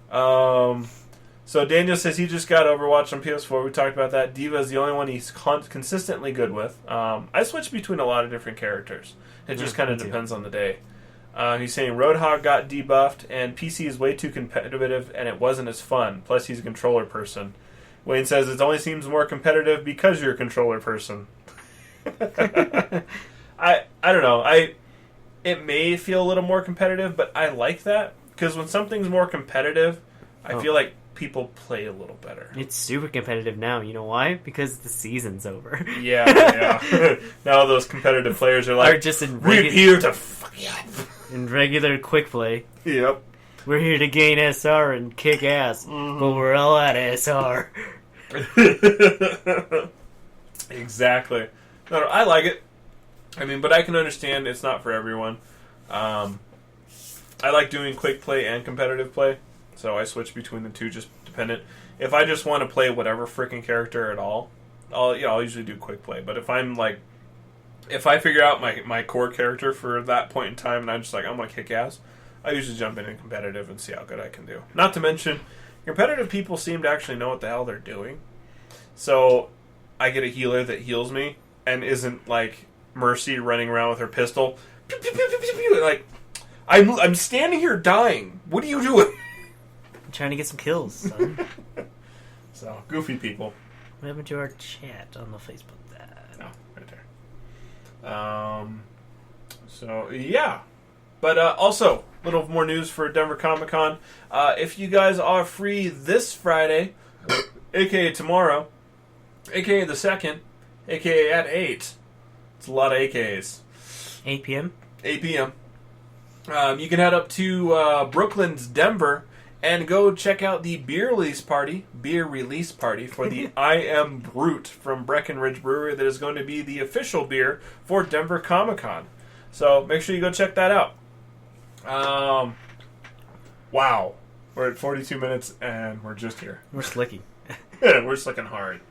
So Daniel says he just got Overwatch on PS4. We talked about that. D.Va is the only one he's consistently good with. I switch between a lot of different characters. It just kind of depends on the day. He's saying Roadhog got debuffed, and PC is way too competitive, and it wasn't as fun. Plus, he's a controller person. Wayne says it only seems more competitive because you're a controller person. I don't know. It may feel a little more competitive, but I like that because when something's more competitive, I feel like people play a little better. It's super competitive now. You know why? Because the season's over. Yeah. Now those competitive players are like, just in we're here to fuck you up. In regular quick play. Yep. We're here to gain SR and kick ass, but we're all out of SR. Exactly. No, I like it. I mean, but I can understand it's not for everyone. I like doing quick play and competitive play, so I switch between the two, just dependent. If I just want to play whatever freaking character at all, I'll usually do quick play. But if I figure out my core character for that point in time, and I'm just like, I'm gonna kick ass, I usually jump in competitive and see how good I can do. Not to mention, competitive people seem to actually know what the hell they're doing. So I get a healer that heals me and isn't like Mercy running around with her pistol. Pew, pew, pew, pew, pew, pew. Like, I'm standing here dying. What are you doing? I'm trying to get some kills, son. So, goofy people. What happened to our chat on the Facebook? Oh, right there. So, yeah. But also, a little more news for Denver Comic Con. If you guys are free this Friday, a.k.a. tomorrow, a.k.a. the 2nd, a.k.a. at 8. It's a lot of AKs. 8 p.m.? 8 p.m. You can head up to Brooklyn's Denver and go check out the beer release party for the I Am Brute from Breckenridge Brewery that is going to be the official beer for Denver Comic Con. So make sure you go check that out. Wow. We're at 42 minutes and we're just here. We're slicking. We're slicking hard.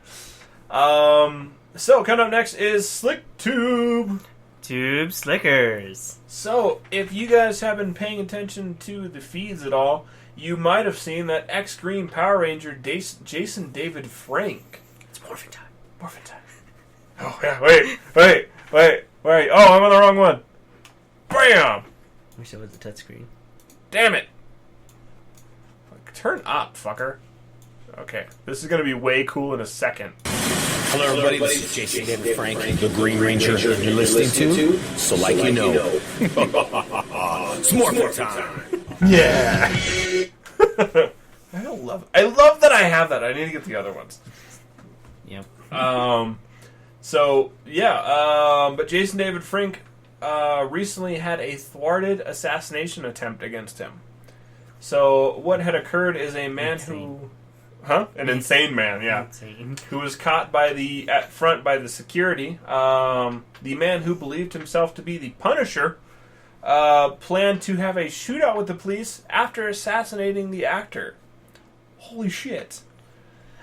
So coming up next is Slick Tube. Tube Slickers. So, if you guys have been paying attention to the feeds at all, you might have seen that ex-Green Power Ranger Jason David Frank. It's morphin' time. Morphin' time. Oh, yeah, wait. Oh, I'm on the wrong one. Bam! Wish it was a touchscreen. Damn it. Turn up, fucker. Okay, this is going to be way cool in a second. Hello, everybody. This is Jason David Frank, the Green Ranger you're listening to. So, like you know, it's morphin' time. Yeah. I love that I have that. I need to get the other ones. Yep. So yeah. But Jason David Frank recently had a thwarted assassination attempt against him. So what had occurred is a man an insane man, yeah. Insane. Who was caught at front by the security. The man who believed himself to be the Punisher planned to have a shootout with the police after assassinating the actor. Holy shit.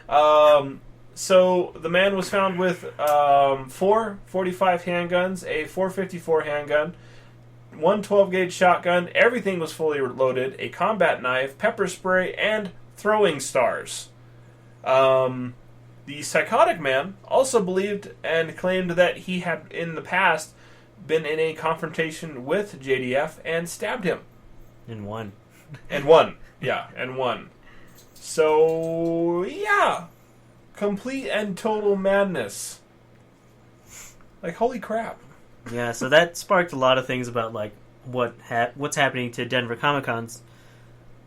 So the man was found with 4 .45 handguns, a .454 handgun, 1 12-gauge shotgun, everything was fully loaded, a combat knife, pepper spray, and throwing stars. The psychotic man also believed and claimed that he had in the past been in a confrontation with JDF and stabbed him. And won. Yeah, and won. So, yeah. Complete and total madness. Like, holy crap. Yeah, so that sparked a lot of things about, like, what's happening to Denver Comic Con's,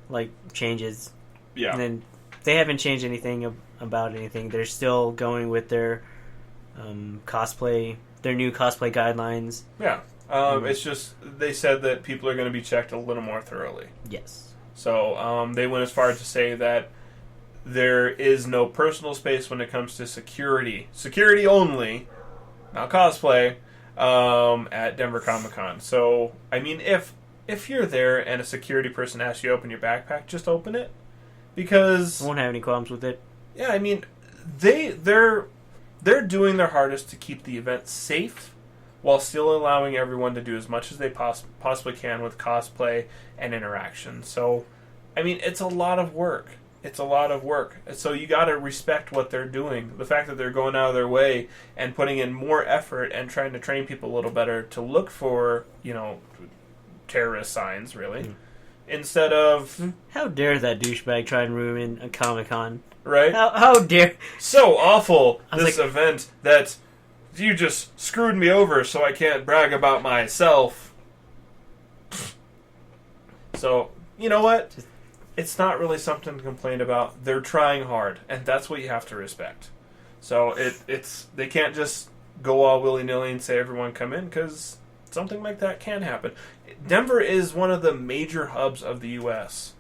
like, changes. Yeah. And then they haven't changed anything about anything. They're still going with their cosplay, their new cosplay guidelines. Yeah. It's just, they said that people are going to be checked a little more thoroughly. Yes. So, they went as far as to say that there is no personal space when it comes to security. Security only, not cosplay, at Denver Comic Con. So, I mean, if if you're there and a security person asks you to open your backpack, just open it. Because I won't have any qualms with it. yeah, I mean, they're doing their hardest to keep the event safe while still allowing everyone to do as much as they possibly can with cosplay and interaction. So, I mean, it's a lot of work. It's a lot of work. So you got to respect what they're doing. The fact that they're going out of their way and putting in more effort and trying to train people a little better to look for, terrorist signs, really. Instead of... How dare that douchebag try and ruin a Comic-Con? Right? How dare... So awful, this like, event, that you just screwed me over so I can't brag about myself. So, you know what? It's not really something to complain about. They're trying hard, and that's what you have to respect. So they can't just go all willy-nilly and say everyone come in, because something like that can happen. Denver is one of the major hubs of the U.S.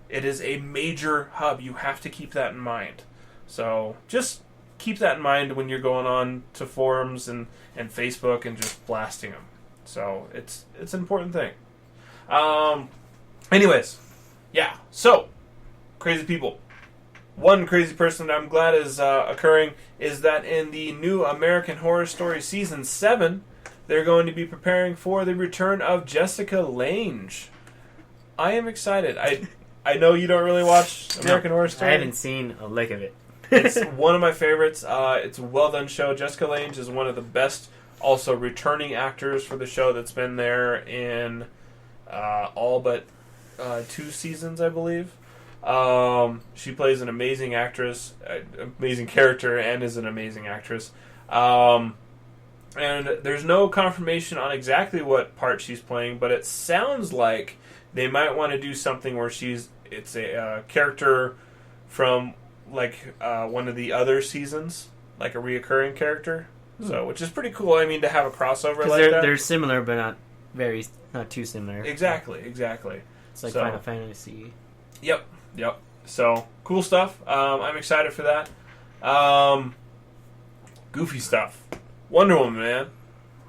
It is a major hub. You have to keep that in mind. So just keep that in mind when you're going on to forums and Facebook and just blasting them. So it's an important thing. Anyways, yeah. So, crazy people. One crazy person that I'm glad is occurring is that in the new American Horror Story Season 7, they're going to be preparing for the return of Jessica Lange. I am excited. I know you don't really watch American Horror Story. I haven't seen a lick of it. It's one of my favorites. It's a well-done show. Jessica Lange is one of the best, also returning actors for the show that's been there in all but 2 seasons, I believe. She plays an amazing actress, amazing character, and is an amazing actress. And there's no confirmation on exactly what part she's playing, but it sounds like they might want to do something where it's a character from one of the other seasons, like a reoccurring character. So, which is pretty cool. I mean, to have a crossover like that. They're similar, but not too similar. Exactly. It's like Final Fantasy. Yep. So, cool stuff. I'm excited for that. Goofy stuff. Wonder Woman, man,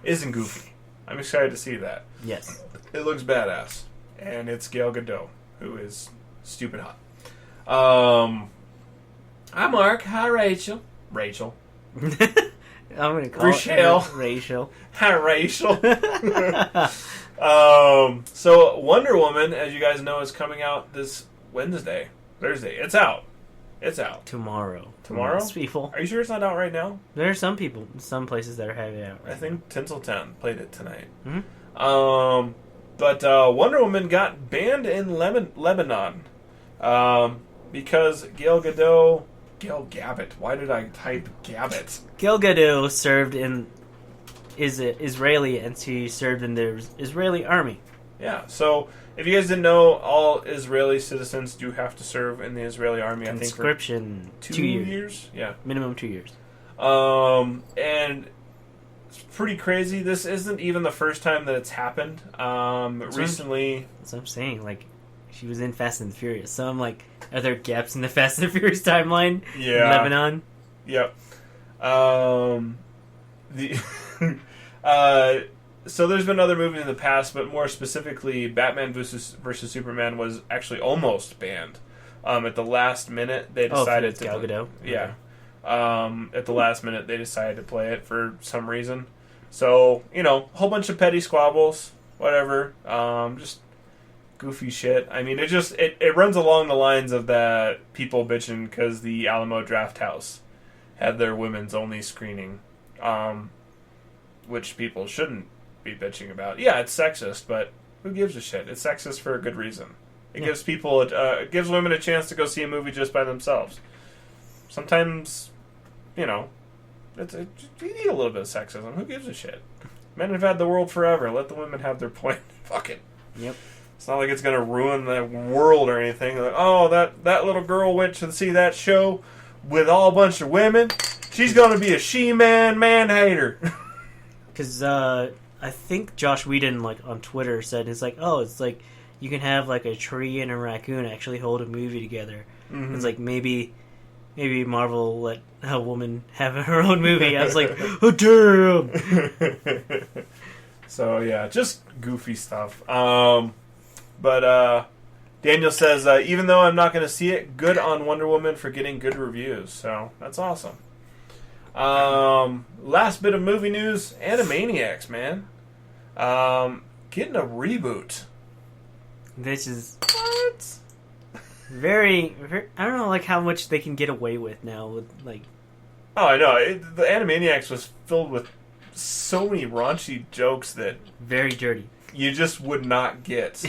isn't goofy. I'm excited to see that. Yes. It looks badass. And it's Gal Gadot, who is stupid hot. Hi, Mark. Hi, Rachel. Rachel. I'm going to call Rochelle. it Rachel. Hi, Rachel. So, Wonder Woman, as you guys know, is coming out this Thursday. It's out. Tomorrow. Tomorrow? People. Are you sure it's not out right now? There are some places that are having it out right I think Tinseltown played it tonight. Mm-hmm. But Wonder Woman got banned in Lebanon because Gal Gadot. Why did I type Gabbett? Gal Gadot served is Israeli, and she served in the Israeli army. Yeah, so if you guys didn't know, all Israeli citizens do have to serve in the Israeli army, I think, for Conscription, 2 years. Yeah. Minimum 2 years. And it's pretty crazy. This isn't even the first time that it's happened. Recently... That's what I'm saying. Like, she was in Fast and the Furious. So I'm like, are there gaps in the Fast and the Furious timeline? Yeah. In Lebanon? Yep. So there's been other movies in the past, but more specifically, Batman versus Superman was actually almost banned. At the last minute, they decided to... Gal Gadot? Yeah. At the last minute, they decided to play it for some reason. So, a whole bunch of petty squabbles, whatever. Just goofy shit. I mean, it runs along the lines of that people bitching because the Alamo Drafthouse had their women's only screening, which people shouldn't be bitching about. Yeah, it's sexist, but who gives a shit? It's sexist for a good reason. It gives people, it gives women a chance to go see a movie just by themselves. Sometimes, you need a little bit of sexism. Who gives a shit? Men have had the world forever. Let the women have their point. Fuck it. Yep. It's not like it's going to ruin the world or anything. Like, oh, that little girl went to see that show with all a bunch of women. She's going to be a man-hater. Because I think Josh Whedon, on Twitter, said it's like you can have a tree and a raccoon actually hold a movie together. Mm-hmm. It's like maybe Marvel let a woman have her own movie. I was like, oh damn. So yeah, just goofy stuff. But Daniel says, even though I'm not going to see it, good on Wonder Woman for getting good reviews. So that's awesome. Last bit of movie news: Animaniacs, man, getting a reboot. This is What? very, I don't know, like how much they can get away with now with like. Oh, I know. The Animaniacs was filled with so many raunchy jokes that Very dirty. you just would not get.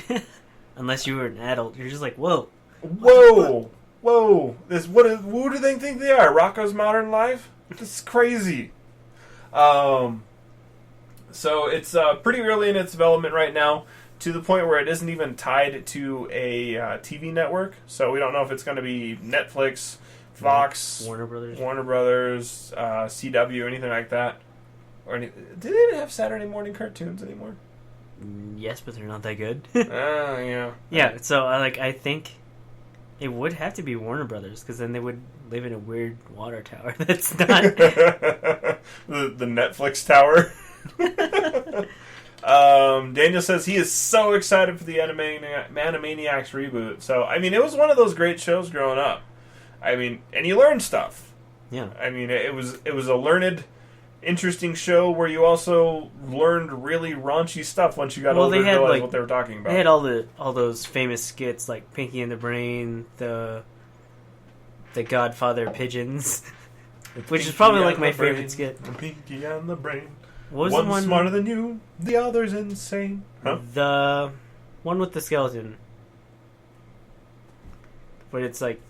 Unless you were an adult, you're just like, whoa. Whoa! Who do they think they are? Rocko's Modern Life? This is crazy. So it's pretty early in its development right now, to the point where it isn't even tied to a TV network. So we don't know if it's going to be Netflix, Fox, Warner Brothers. CW, anything like that. Do they even have Saturday morning cartoons anymore? Yes, but they're not that good. Yeah. Yeah, so I think it would have to be Warner Brothers, because then they would live in a weird water tower that's not. the Netflix tower. Daniel says he is so excited for the Animaniacs reboot. So, I mean, it was one of those great shows growing up. I mean, and you learned stuff. Yeah. I mean, it was a learned, interesting show where you also learned really raunchy stuff once you got older and realized what they were talking about. They had all those famous skits like Pinky and the Brain, the Godfather Pigeons, which is probably like my favorite skit. The Pinky and the Brain. What was One's the one smarter than you, the other's insane. Huh? The one with the skeleton, but it's like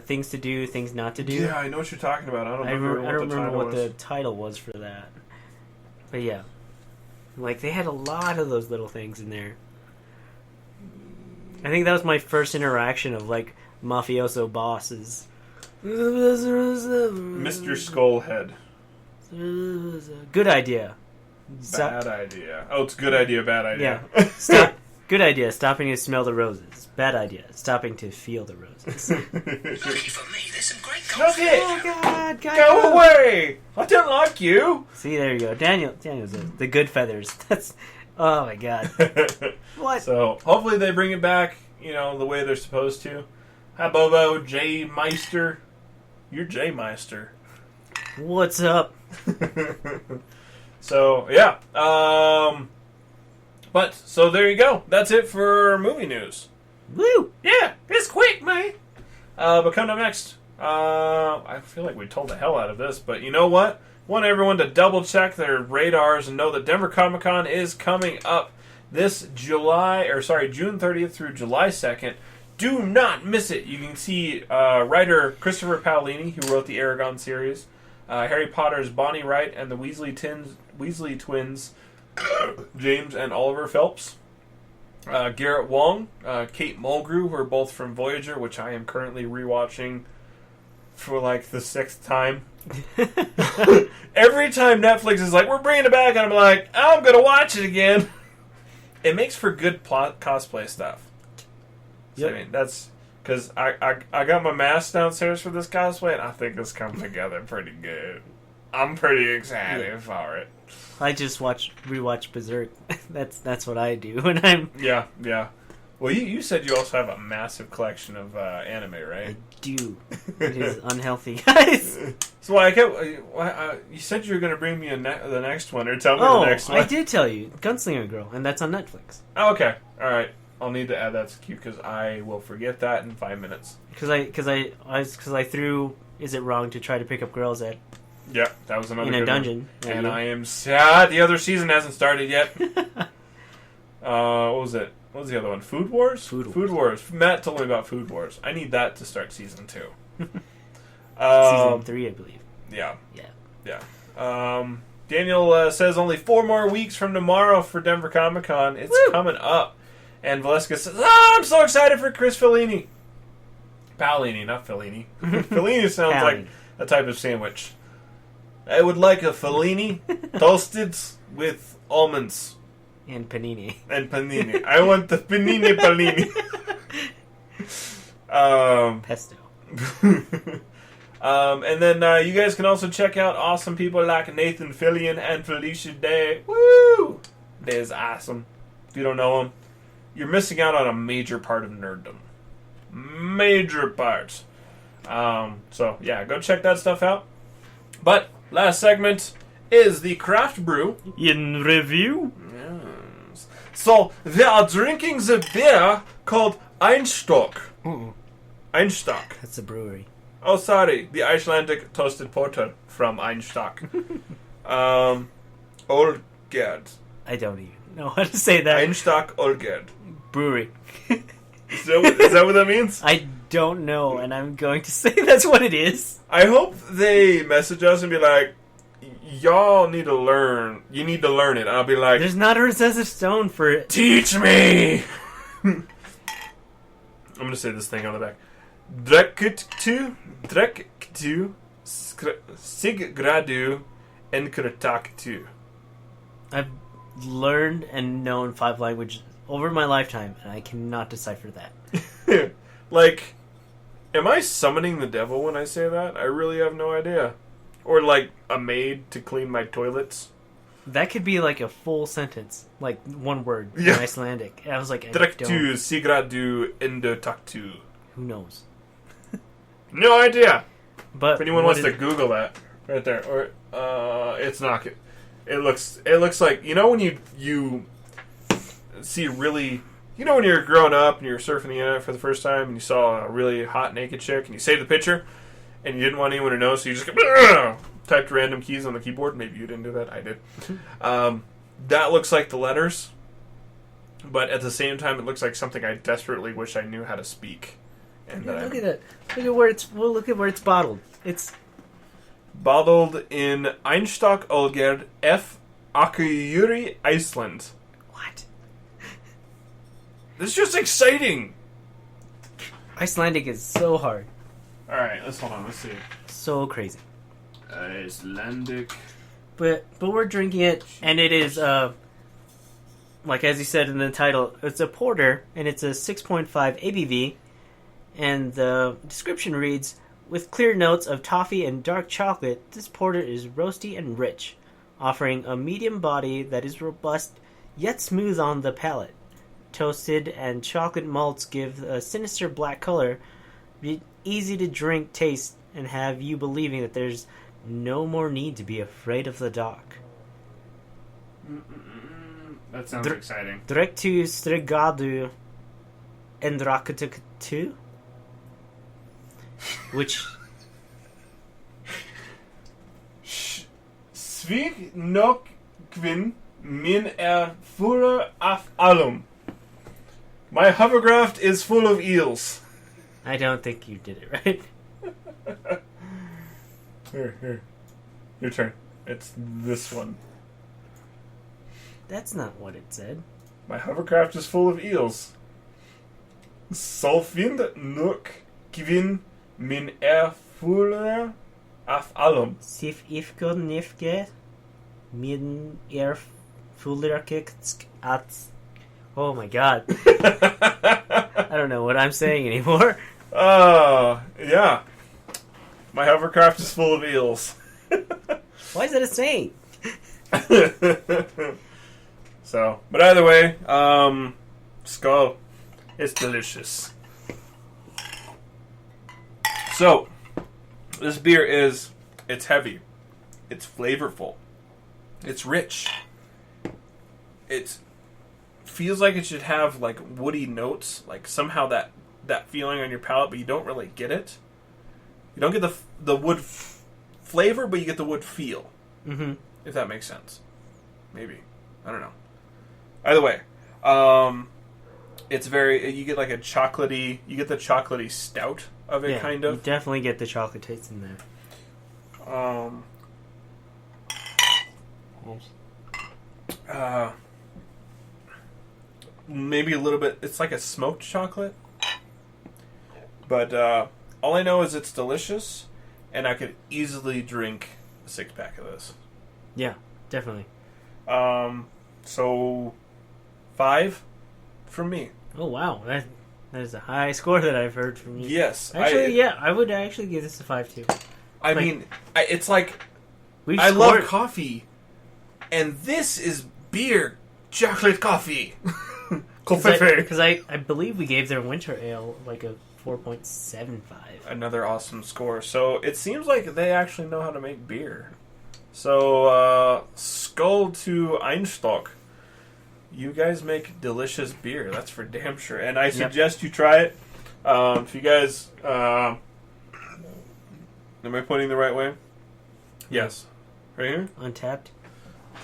things to do, things not to do. Yeah, I know what you're talking about. I don't I don't remember what the the title was for that. But yeah, like they had a lot of those little things in there. I think that was my first interaction of like mafioso bosses. Mr. Skullhead. Good idea. Bad idea. Oh, it's good idea, bad idea. Yeah. Stop. Good idea. Stopping to smell the roses. Bad idea. Stopping to feel the roses. Lucky for me, there's some great Look it! Oh God! Go away! I don't like you! See, there you go. Daniel's the good feathers. That's. Oh my God. What? So, hopefully they bring it back, the way they're supposed to. Hi, Bobo, J Meister. You're J Meister. What's up? So, yeah. So there you go. That's it for movie news. Woo! Yeah, it's quick, man. But coming up next, I feel like we told the hell out of this, but you know what? Want everyone to double check their radars and know that Denver Comic Con is coming up this June 30th through July 2nd. Do not miss it. You can see writer Christopher Paolini, who wrote the Aragon series, Harry Potter's Bonnie Wright, and the Weasley twins, James and Oliver Phelps. Garrett Wong, Kate Mulgrew, who are both from Voyager, which I am currently rewatching for like the 6th time. Every time Netflix is like, we're bringing it back, and I'm like, I'm going to watch it again. It makes for good cosplay stuff. So, Yep. I mean, that's because I got my mask downstairs for this cosplay, and I think it's come together pretty good. I'm pretty excited for it. I just rewatch Berserk. That's what I do when I'm. Yeah. Well, you said you also have a massive collection of anime, I right? do. It is unhealthy, guys. So you said you were going to bring me the next one, or tell me the next one. I did tell you, Gunslinger Girl, and that's on Netflix. Oh, okay, all right. I'll need to add that to the queue because I will forget that in 5 minutes. Because I threw. Is it wrong to try to pick up girls at Yeah, that was another in a good dungeon? one. And I am sad the other season hasn't started yet. What was it? What was the other one? Food Wars? Food Wars. Matt told me about Food Wars. I need that to start season 2. Season 3, I believe. Yeah. Yeah. Daniel says only 4 more weeks from tomorrow for Denver Comic Con. It's coming up. And Valeska says, I'm so excited for Chris Fellini. Paolini, not Fellini. Fellini sounds like a type of sandwich. I would like a Fellini toasted with almonds. And panini. And panini. I want the panini panini. Pesto. And then you guys can also check out awesome people like Nathan Fillion and Felicia Day. Woo! They's awesome. If you don't know them, you're missing out on a major part of nerddom. Major part. So, yeah, go check that stuff out. But, last segment is the craft brew. In review? Yes. So, they are drinking the beer called Einstock. Einstock. That's a brewery. Oh, sorry. The Icelandic toasted porter from Einstock. Olgerd. I don't even know how to say that. Einstock Olgerd. Brewery. Is that what that means? I don't know, and I'm going to say that's what it is. I hope they message us and be like, y'all need to learn. You need to learn it. I'll be like, There's not a Rosetta Stone for it. teach me! I'm going to say this thing on the back. Drektu, Siggradu, Enkrataktu. I've learned and known 5 languages over my lifetime, and I cannot decipher that. Like, am I summoning the devil when I say that? I really have no idea. Or like a maid to clean my toilets. That could be like a full sentence, like one word Yeah. in Icelandic. And I was like, I Drektu, don't. Siggradu, Endotaktu. Who knows? No idea. But If anyone what wants to is- Google that, right there, or it's not. It looks like, you know when you see really, you know when you're growing up and you're surfing the internet for the first time and you saw a really hot naked chick and you saved the picture and you didn't want anyone to know, so you just typed random keys on the keyboard. Maybe you didn't do that. I did. That looks like the letters, but at the same time, it looks like something I desperately wish I knew how to speak. And Yeah, that look I'm- at that. Look at where it's. Well, look at where it's bottled. It's Bottled in Einstock Olgerd F. Akureyri, Iceland. what? This is just exciting. Icelandic is so hard, Alright, hold on, let's see. so crazy. Icelandic. But we're drinking it, and it is like as you said in the title, it's a porter, and it's a 6.5 ABV, and the description reads, with clear notes of toffee and dark chocolate, this porter is roasty and rich, offering a medium body that is robust yet smooth on the palate. Toasted and chocolate malts give a sinister black color, easy to drink taste, and have you believing that there's no more need to be afraid of the dark. That sounds exciting. Drektu Strigadu Endrakatu? Which Svig nok kvin min fuller af allum. My hovercraft is full of eels. I don't think you did it right. Here. Your turn. It's this one. That's not what it said. My hovercraft is full of eels. Solfind nuk kvin min fuller af allum. Sif ifgod nifge min fullerkikt at. Oh my god. I don't know what I'm saying anymore. Yeah. My hovercraft is full of eels. Why is that a saying? So, but either way, skull. It's delicious. So, this beer it's heavy. It's flavorful. It's rich. It feels like it should have like woody notes, like somehow that feeling on your palate, but you don't really get it. You don't get the wood flavor, but you get the wood feel. Mm-hmm. If that makes sense. Maybe. I don't know. Either way, it's very, you get like a chocolatey, you get the chocolatey stout of it, Yeah, kind you of. definitely get the chocolate taste in there. Maybe a little bit, it's like a smoked chocolate. But all I know is it's delicious, and I could easily drink a 6-pack of this. Yeah, definitely. So 5 from me. Oh wow, that is a high score that I've heard from you. Yes. Actually, I would actually give this a 5 too. I Like- mean, it's like, We've I scored, love coffee, and this is beer chocolate coffee. Coffee. Because I believe we gave their winter ale like a 4.75. Another awesome score. So it seems like they actually know how to make beer. So, skull to Einstock. You guys make delicious beer. That's for damn sure. And I suggest you try it. If you guys... am I pointing the right way? Yes. Right here? Untapped?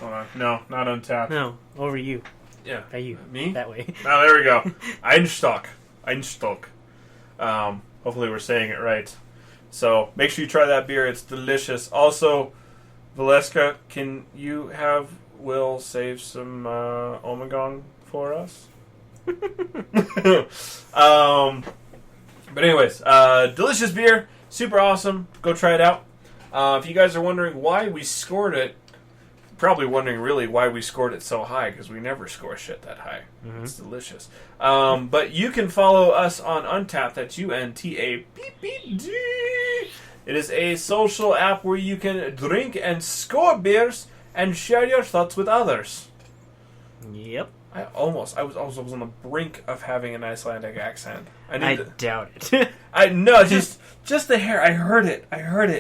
Hold on. No, not Untapped. No, over you. Yeah. By you. Me? That way. Oh, there we go. Einstock. Hopefully we're saying it right. So make sure you try that beer. It's delicious. Also, Valeska, can you have Will save some Omegong for us? But anyways, delicious beer. Super awesome. Go try it out. If you guys are wondering why we scored it, probably wondering really why we scored it so high, because we never score shit that high. Mm-hmm. It's delicious. But you can follow us on Untappd. That's UNTAPPD. It is a social app where you can drink and score beers and share your thoughts with others. Yep. I was on the brink of having an Icelandic accent. I doubt it. Just the hair. I heard it.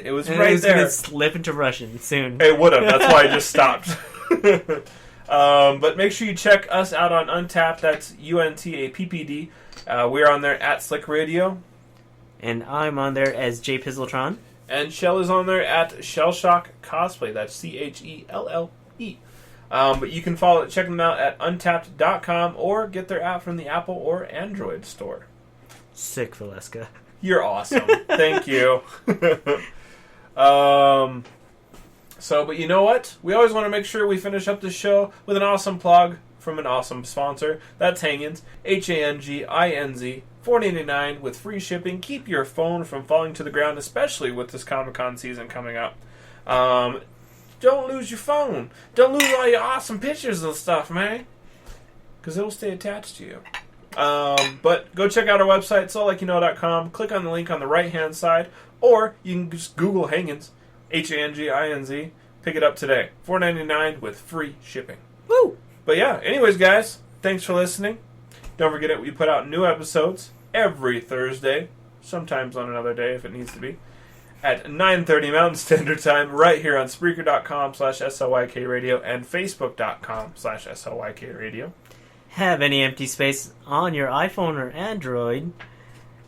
It was and right it was there. Gonna slip into Russian soon. It would have. That's why I just stopped. But make sure you check us out on Untappd. That's UNTAPPD. We're on there at Slick Radio. And I'm on there as J Pizzletron. And Shell is on there at Shellshock Cosplay. That's CHELLE. But you can check them out at untappd.com or get their app from the Apple or Android store. Sick, Valeska. You're awesome. Thank you. But you know what? We always want to make sure we finish up the show with an awesome plug from an awesome sponsor. That's Hanginz, HANGINZ, $4.99 with free shipping. Keep your phone from falling to the ground, especially with this Comic-Con season coming up. Don't lose your phone. Don't lose all your awesome pictures and stuff, man. Because it'll stay attached to you. But go check out our website, solikeyouknow.com. Click on the link on the right-hand side. Or you can just Google Hanginz, HANGINZ. Pick it up today. $4.99 with free shipping. Woo! But yeah, anyways, guys, thanks for listening. Don't forget it, we put out new episodes every Thursday. Sometimes on another day if it needs to be. At 9:30 Mountain Standard Time, right here on Spreaker.com/SLYK Radio and Facebook.com/SLYK Radio. Have any empty space on your iPhone or Android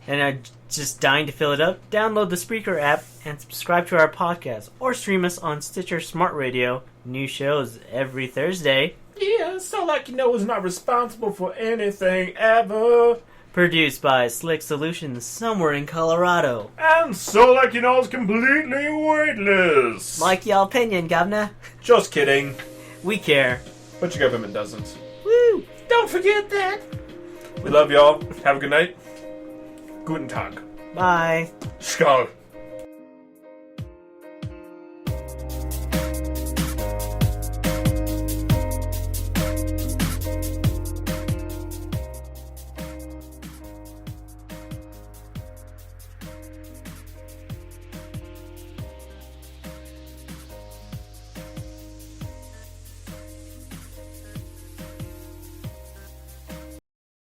and are just dying to fill it up? Download the Spreaker app and subscribe to our podcast or stream us on Stitcher Smart Radio. New shows every Thursday. Yeah, so like you know is not responsible for anything ever. Produced by Slick Solutions somewhere in Colorado. And so like you know is completely weightless. Like your opinion, Governor. Just kidding. We care. But your government doesn't. Woo! Don't forget that. We love y'all. Have a good night. Guten Tag. Bye. Skull.